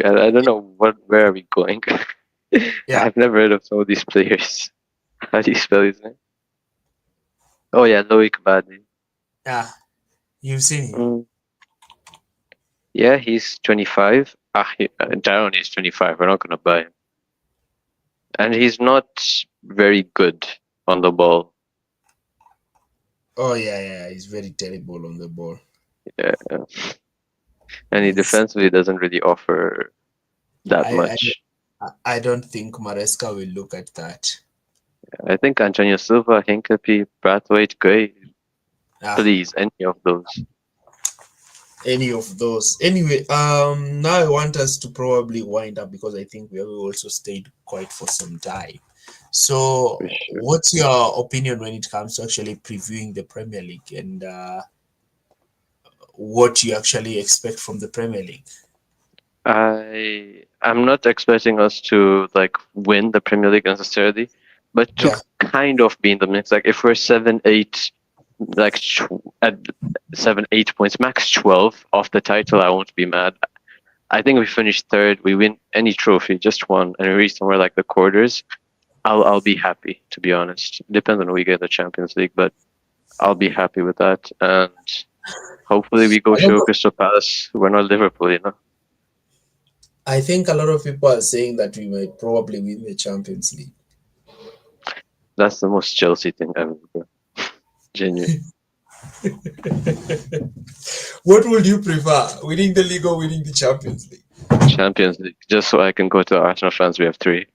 I don't know where are we going. Yeah. I've never heard of some of these players. How do you spell his name? Oh yeah, Loic Bade. Yeah, you've seen him. Yeah, he's 25. Tyrone is 25. We're not gonna buy him, and he's not very good on the ball. Oh yeah, he's very terrible on the ball. Yeah, and he defensively doesn't really offer that much. I don't think Maresca will look at that. I think Antonio Silva, Hincapie, Brathwaite, Gray. Please, any of those. Any of those. Anyway, now I want us to probably wind up because I think we have also stayed quite for some time. So, Sure. What's your opinion when it comes to actually previewing the Premier League and what you actually expect from the Premier League? I'm not expecting us to like win the Premier League necessarily, but to kind of be in the mix. Like if we're 7-8, like at 7-8 points, max 12 off the title, I won't be mad. I think we finish third, we win any trophy, just one, and we reach somewhere like the quarters. I'll be happy, to be honest. Depends on who we get the Champions League, but I'll be happy with that. And hopefully we go show Crystal Palace we're not Liverpool, you know. I think a lot of people are saying that we might probably win the Champions League. That's the most Chelsea thing ever, bro. Genuine. What would you prefer, winning the league or winning the Champions League? Champions League, just so I can go to Arsenal fans. We have 3.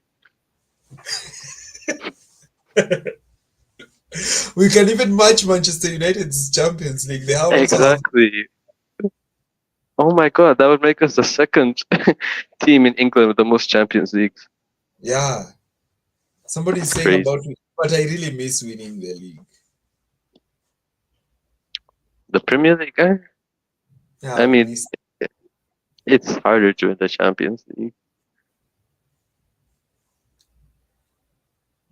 We can even match Manchester United's Champions League. They have Exactly. Oh my God, that would make us the second team in England with the most Champions Leagues. Yeah. Somebody's saying Crazy. about it, but I really miss winning the league. The Premier League, Yeah, I mean, it's harder to win the Champions League.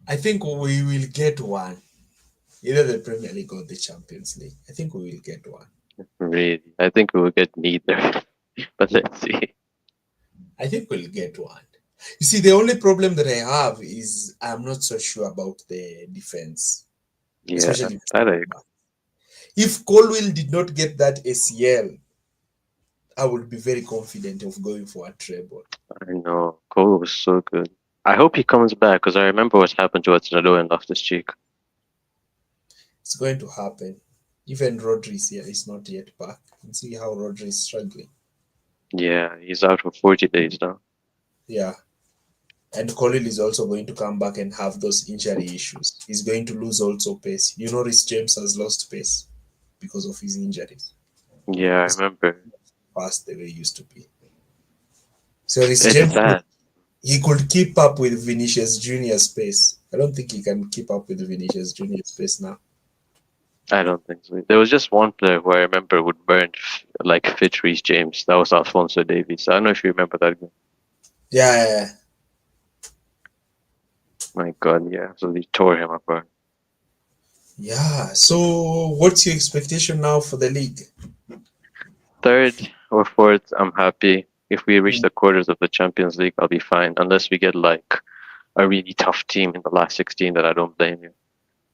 I think we will get one. Either the Premier League or the Champions League. I think we will get one. Really, I think we will get neither. But let's see. I think we'll get one. You see, the only problem that I have is I'm not so sure about the defense. Yeah, Especially that I agree. if Colwill did not get that ACL, I would be very confident of going for a treble. I know. Cole was so good. I hope he comes back because I remember what happened to Neto and Loftus-Cheek. It's going to happen. Even Rodri's here is not yet back. You can see how Rodri is struggling. Yeah, he's out for 40 days now. Yeah. And Colwill is also going to come back and have those injury issues. He's going to lose also pace. You know, Rhys James has lost pace because of his injuries. Yeah, I remember. Fast the way he used to be. So Rhys It's James, sad. he could keep up with Vinicius Junior's pace. I don't think he can keep up with Vinicius Junior's pace now. I don't think so. There was just one player who I remember would burn like fit Rhys James. That was Alphonso Davies. I don't know if you remember that guy. Yeah. My God, yeah. So they tore him apart. Yeah. So what's your expectation now for the league? 3rd or 4th, I'm happy. If we reach the quarters of the Champions League, I'll be fine. Unless we get like a really tough team in the last 16, that I don't blame you.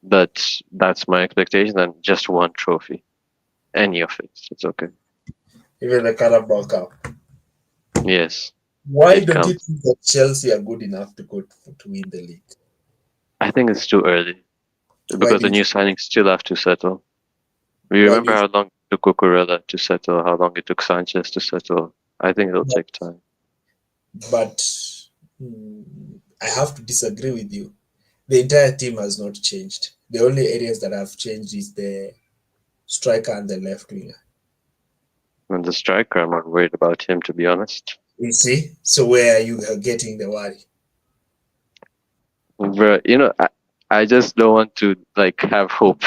But that's my expectation, and just one trophy. Any of it. It's okay. Even the Carabao Cup. Yes. Why It don't you counts. think that Chelsea are good enough to win the league? I think it's too early. Because the new signings still have to settle. You remember how long it took Cucurella to settle, how long it took Sanchez to settle. I think it'll take time. But I have to disagree with you. The entire team has not changed. The only areas that have changed is the striker and the left winger. And the striker, I'm not worried about him, to be honest. You see? So where are you getting the worry? But, I just don't want to have hope.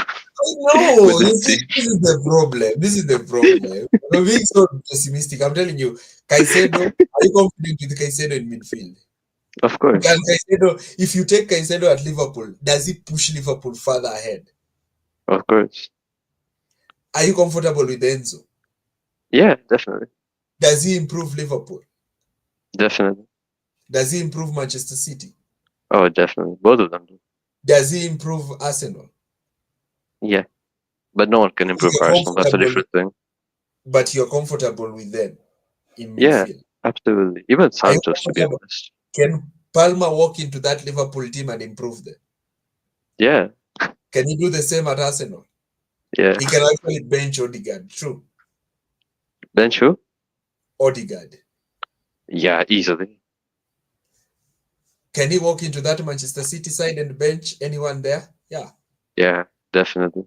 No, this is the problem. This is the problem. You're being so pessimistic. I'm telling you, Caicedo, are you confident with Caicedo in midfield? Of course. Caicedo, if you take Caicedo at Liverpool, does it push Liverpool further ahead? Of course. Are you comfortable with Enzo? Yeah, definitely. Does he improve Liverpool? Definitely. Does he improve Manchester City? Oh, definitely. Both of them do. Does he improve Arsenal? Yeah. But no one can improve Arsenal. That's a different thing. But you're comfortable with them in midfield? Yeah, absolutely. Even Santos, to be honest. Can Palmer walk into that Liverpool team and improve them? Yeah. Can he do the same at Arsenal? Yeah. He can actually bench Odegaard. True. Bench who? Odegaard. Yeah, easily. Can he walk into that Manchester City side and bench anyone there? Yeah. Yeah, definitely.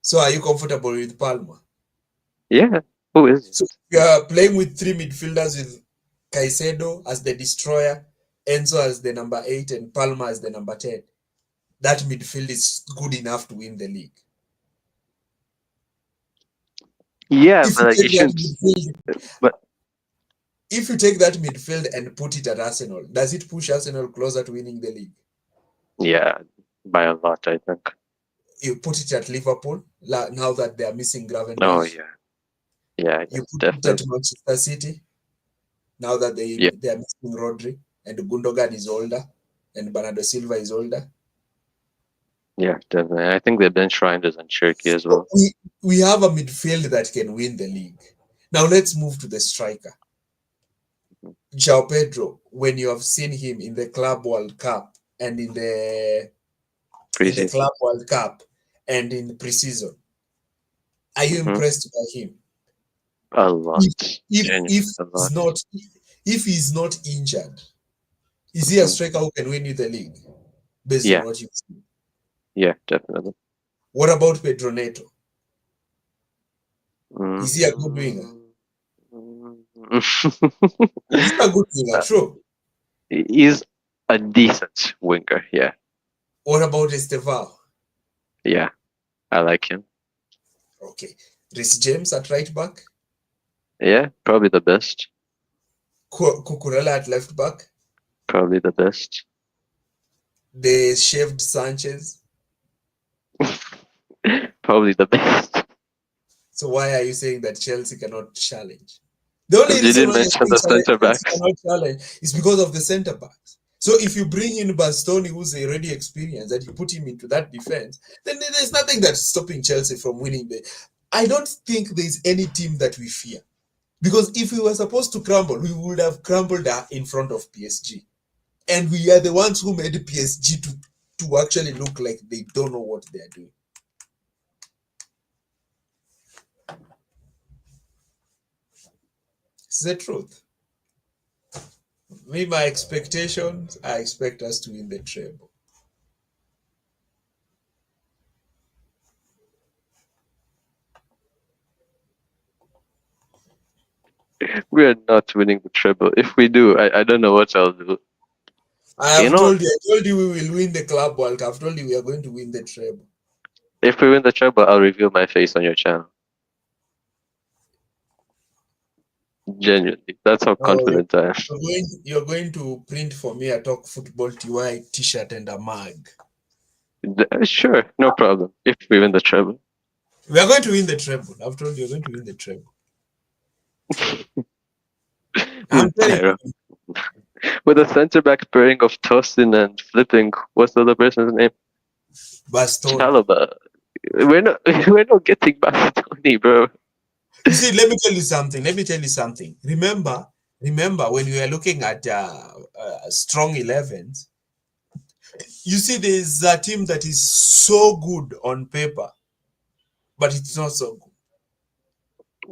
So are you comfortable with Palmer? Yeah. Who is? So you are playing with 3 midfielders with Caicedo as the destroyer, Enzo as the number 8, and Palmer as the number 10. That midfield is good enough to win the league. Yeah, if but you shouldn't. If you take that midfield and put it at Arsenal, does it push Arsenal closer to winning the league? Yeah, by a lot, I think. You put it at Liverpool now that they are missing Gravenberch. Oh yeah, yeah. You put definitely. it at Manchester City now that they are missing Rodri and Gundogan is older and Bernardo Silva is older. Yeah, definitely. I think the bench Reinders and Cherky as well. We have a midfield that can win the league. Now let's move to the striker. João Pedro, when you have seen him in the Club World Cup and in the Club World Cup and in Preseason, are you impressed by him? A lot. If Genuinely a he's lot. not if he's not injured, is he a Mhm. striker who can win you the league? Based on Yeah, what you've seen. yeah, definitely. What about Pedro Neto? Is he a good winger? Mm. He's a good winger, true. He's a decent winger. Yeah, What about Estevao? yeah, I like him. Okay. Rhys James at right back, Yeah, probably the best. Cucurella at left back, Probably the best. the shaved Sanchez. Probably the best. So why are you saying that Chelsea cannot challenge? The only Because you reason didn't why you're mention saying the center Chelsea backs. cannot challenge is because of the centre backs. So if you bring in Bastoni, who's already experienced, and you put him into that defense, then there's nothing that's stopping Chelsea from winning. I don't think there's any team that we fear. Because if we were supposed to crumble, we would have crumbled in front of PSG. And we are the ones who made PSG to actually look like they don't know what they're doing. It's the truth. Me, my expectations, I expect us to win the treble. We are not winning the treble. If we do, I don't know what I'll do. I You have know, told you, I told you we will win the Club World Cup. I've told you we are going to win the treble. if we win the treble, I'll reveal my face on your channel. Genuinely, that's how No, confident I am. you're going to print for me a Talk Football TY t-shirt and a mug. Sure, no problem. If we win the treble. We are going to win the treble. I've told you we're going to win the treble. I'm telling Pedro. you. With a centre back pairing of tossing and flipping, what's the other person's name? Bastoni. Chalobah. We're not getting Bastoni, bro. You see, let me tell you something. Remember when we were looking at strong 11s, you see there's a team that is so good on paper, but it's not so good.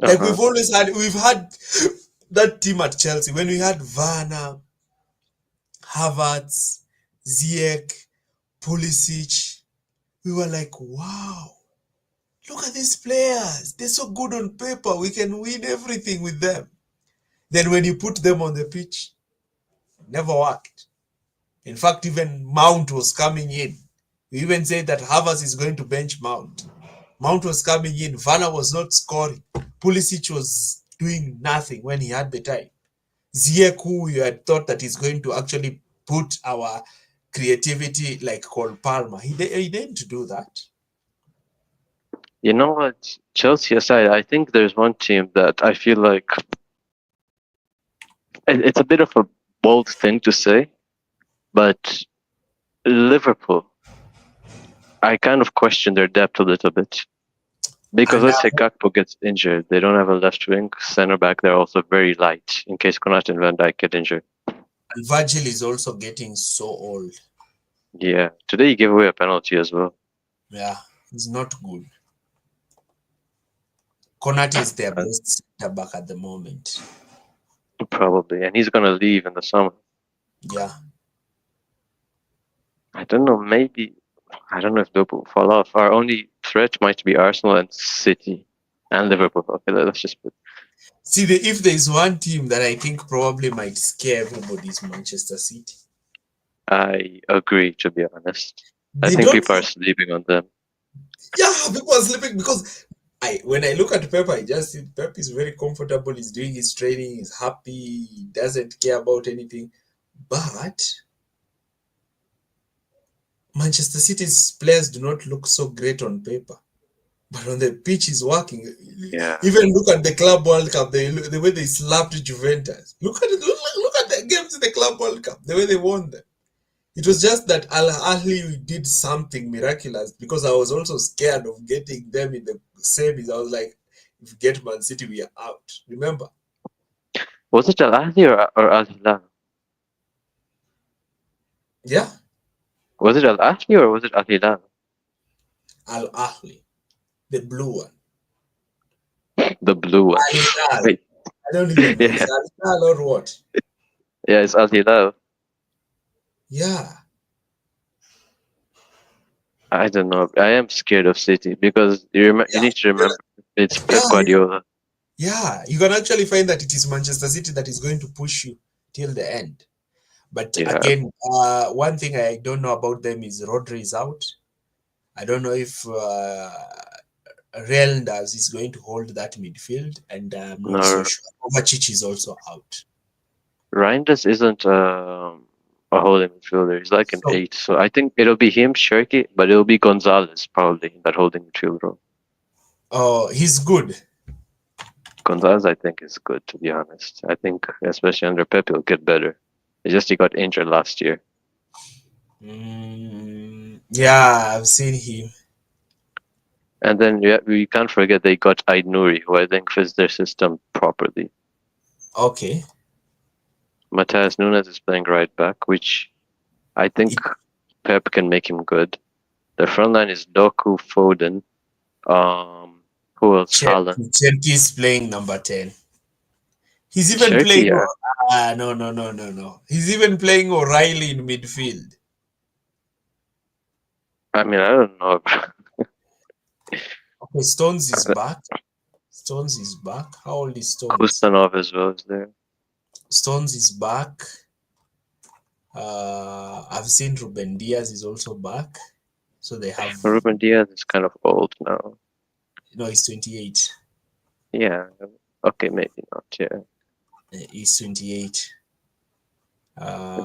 Like Uh-huh. we've had that team at Chelsea when we had Werner, Havertz, Ziyech, Pulisic. We were like, wow, look at these players. They're so good on paper. We can win everything with them. Then when you put them on the pitch, it never worked. In fact, even Mount was coming in. We even said that Havertz is going to bench Mount. Mount was coming in. Werner was not scoring. Pulisic was doing nothing when he had the time. Ziyech, who you had thought that he's going to actually put our creativity like Cole Palmer, he didn't do that. You know what? Chelsea aside, I think there's one team that I feel like it's a bit of a bold thing to say, but Liverpool, I kind of question their depth a little bit. Because And let's say Gakpo gets injured, they don't have a left wing. Center back, they're also very light in case Konate and Van Dijk get injured. And Virgil is also getting so old. Yeah, today he gave away a penalty as well. Yeah, it's not good. Konate is their Uh, best center back at the moment. Probably, and he's gonna leave in the summer. Yeah. I don't know. Maybe I don't know if Liverpool will fall off. Our only threat might be Arsenal and City and Liverpool. Okay, let's just put. See, if there is one team that I think probably might scare everybody is Manchester City. I agree, to be honest. I They think don't. people are sleeping on them. Yeah, people are sleeping because when I look at Pep, I just see Pep is very comfortable. He's doing his training. He's happy. He doesn't care about anything. But Manchester City's players do not look so great on paper. But on the pitch is working. Yeah. Even look at the Club World Cup. The way they slapped Juventus. Look at it. Look at the games in the Club World Cup. The way they won them. It was just that Al Ahly did something miraculous because I was also scared of getting them in the semis. I was like, if we get Man City, we are out. Remember? Was it Al Ahly or Al Hilal? Yeah, Was it Al Ahly or was it Al Hilal? Al Ahly, the blue one. The blue one. Al Hilal. Wait, I don't even know. yeah, It's Al Hilal or what? yeah, it's Al Hilal. Yeah. I don't know. I am scared of City because you need to remember it's Pep Yeah, Guardiola. yeah. You can actually find that it is Manchester City that is going to push you till the end. But Yeah, again, one thing I don't know about them is Rodri is out. I don't know if Realders is going to hold that midfield, and I'm not so no, sure. Kovacic is also out. Reinders isn't a holding midfielder. He's like an So, 8. So I think it'll be him, Shirky, but it'll be Gonzalez probably in that holding midfield role. he's good. Gonzalez, I think, is good, to be honest. I think, especially under Pep, he'll get better. It's just he got injured last year. Yeah, I've seen him. And then we can't forget they got Aid Nouri, who I think fits their system properly. Okay. Matthias Nunes is playing right back, which I think Pep can make him good. The front line is Doku, Foden, who else? Haaland. Cherky is playing number 10. He's even Shirky, playing. yeah. No. He's even playing O'Reilly in midfield. I mean, I don't know. Okay, Stones is back. Stones is back. How old is Stones? Kustanov as well is there. Stones is back. I've seen Ruben Diaz is also back. So they have. Ruben Diaz is kind of old now. No, he's 28. Yeah. Okay, maybe not. Yeah. He's 28.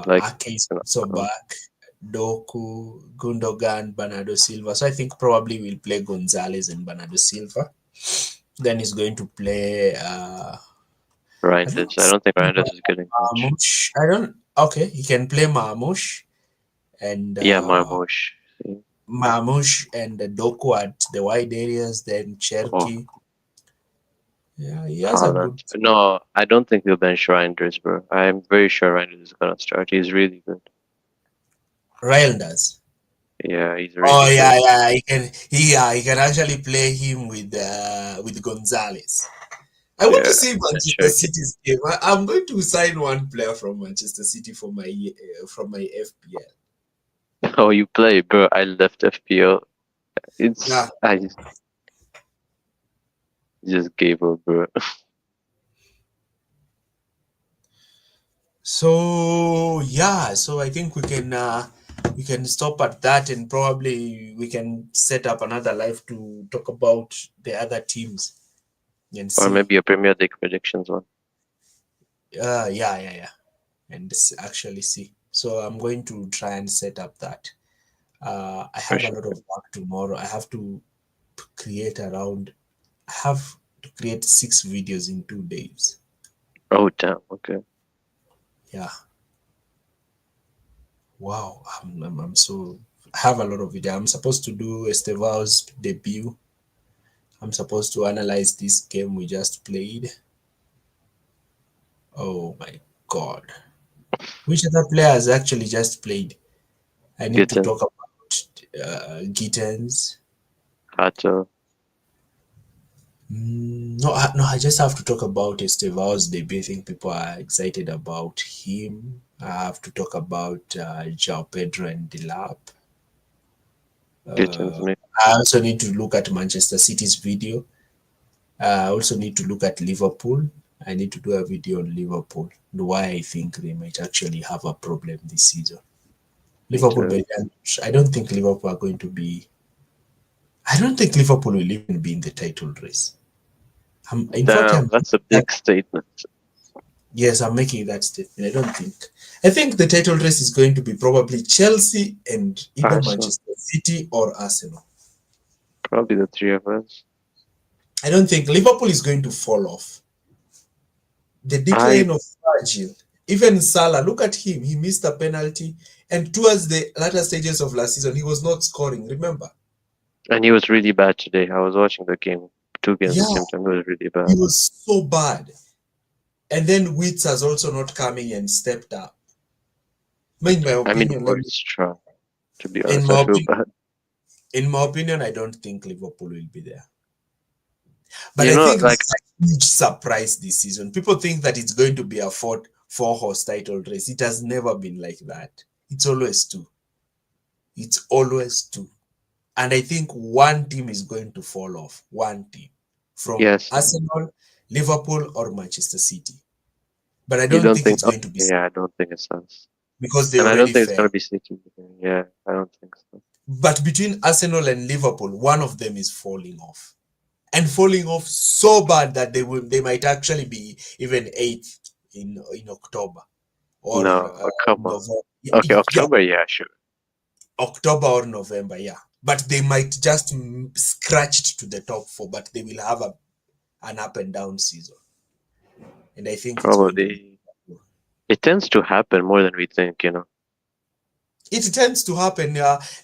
Like, Ake is also back. Doku, Gundogan, Bernardo Silva. So I think probably we'll play Gonzalez and Bernardo Silva. Then he's going to play Reinders. I don't think Reinders is getting much. Marmoush. Okay, he can play Marmoush and Yeah, Marmoush. Marmoush and Doku at the wide areas. Then Cherky. Yeah, he has Haaland. No, I don't think he'll bench Reinders, bro. I'm very sure Reinders is gonna start. He's really good. Realders. Yeah, he's really good. Good. He can actually play him with Gonzalez. I want to see Manchester City's game. I'm going to sign one player from Manchester City for my FPL. Oh, you play, bro? I left FPL. I just gave up, bro. So I think we can stop at that, and probably we can set up another live to talk about the other teams and see. Or maybe a Premier League predictions one. Yeah, and actually see. So I'm going to try and set up that. I have a lot of work tomorrow. I have to create 6 videos in 2 days. Oh damn! Okay. Yeah. Wow. I'm so. I have a lot of video. I'm supposed to do Estevao's debut. I'm supposed to analyze this game we just played. Oh my god. Which other players actually just played? I need to talk about Gittens. Hato. No, I just have to talk about Estevao's debut. I think people are excited about him. I have to talk about Pedro and Delap. I also need to look at Manchester City's video. I also need to look at Liverpool. I need to do a video on Liverpool and why I think they might actually have a problem this season. Liverpool, I don't think Liverpool are going to be. I don't think Liverpool will even be in the title race. That's a big statement. Yes, I'm making that statement. I think the title race is going to be probably Chelsea and either Manchester City or Arsenal. Probably the 3 of us. I don't think Liverpool is going to fall off. The decline of Virgil, even Salah, look at him. He missed a penalty, and towards the latter stages of last season, he was not scoring. Remember? And he was really bad today. I was watching the game, 2 games at the same time. It was really bad. He was so bad. And then Wits has also not coming and stepped up. In my opinion, strong. To be honest, I feel bad. In my opinion, I don't think Liverpool will be there. But You I know, think like, that's a huge surprise this season. People think that it's going to be a four horse title race. It has never been like that. It's always two. It's always two. And I think one team is going to fall off. One team from yes, Arsenal, Liverpool, or Manchester City. But I you don't don't think think, it's oh, going to be yeah, I don't think it's us. because they And I don't already think it's going fell. to be City. Yeah, I don't think so. But between Arsenal and Liverpool, one of them is falling off. And falling off so bad that they might actually be even eighth in October or No, come on. November. Yeah, Okay, yeah, October, yeah, sure. October or November, yeah. But they might just scratch to the top four, but they will have an up and down season. And I think it's going to be. Probably. It tends to happen more than we think, you know. It tends to happen.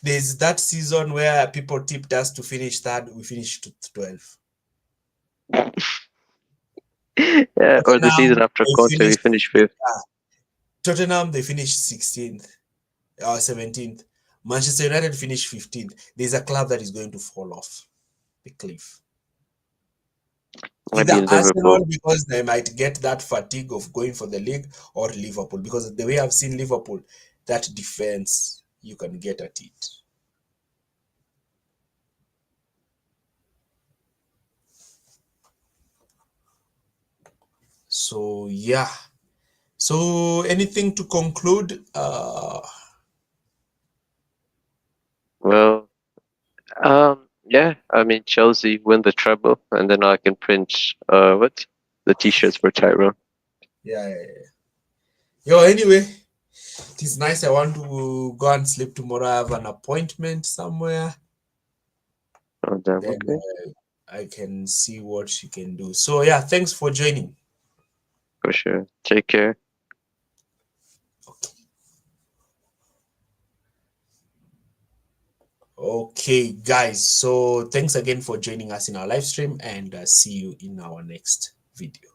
There's that season where people tipped us to finish third, we finished to 12. Yeah, or the season Tottenham, after they Conte, we finished. finished fifth. Tottenham, they finished 16th or 17th. Manchester United finished 15th. There's a club that is going to fall off the cliff. Might be Either Liverpool. Arsenal because they might get that fatigue of going for the league, or Liverpool because the way I've seen Liverpool, that defense, you can get at it. So yeah. So anything to conclude? Well, yeah, I mean, Chelsea win the treble, and then I can print, what? The t-shirts for Tyrone. Yeah. Yo, anyway, it is nice. I want to go and sleep tomorrow. I have an appointment somewhere. Oh, damn, Then okay. I can see what you can do. So yeah, thanks for joining. For sure. Take care. Okay, guys. So thanks again for joining us in our live stream, and see you in our next video.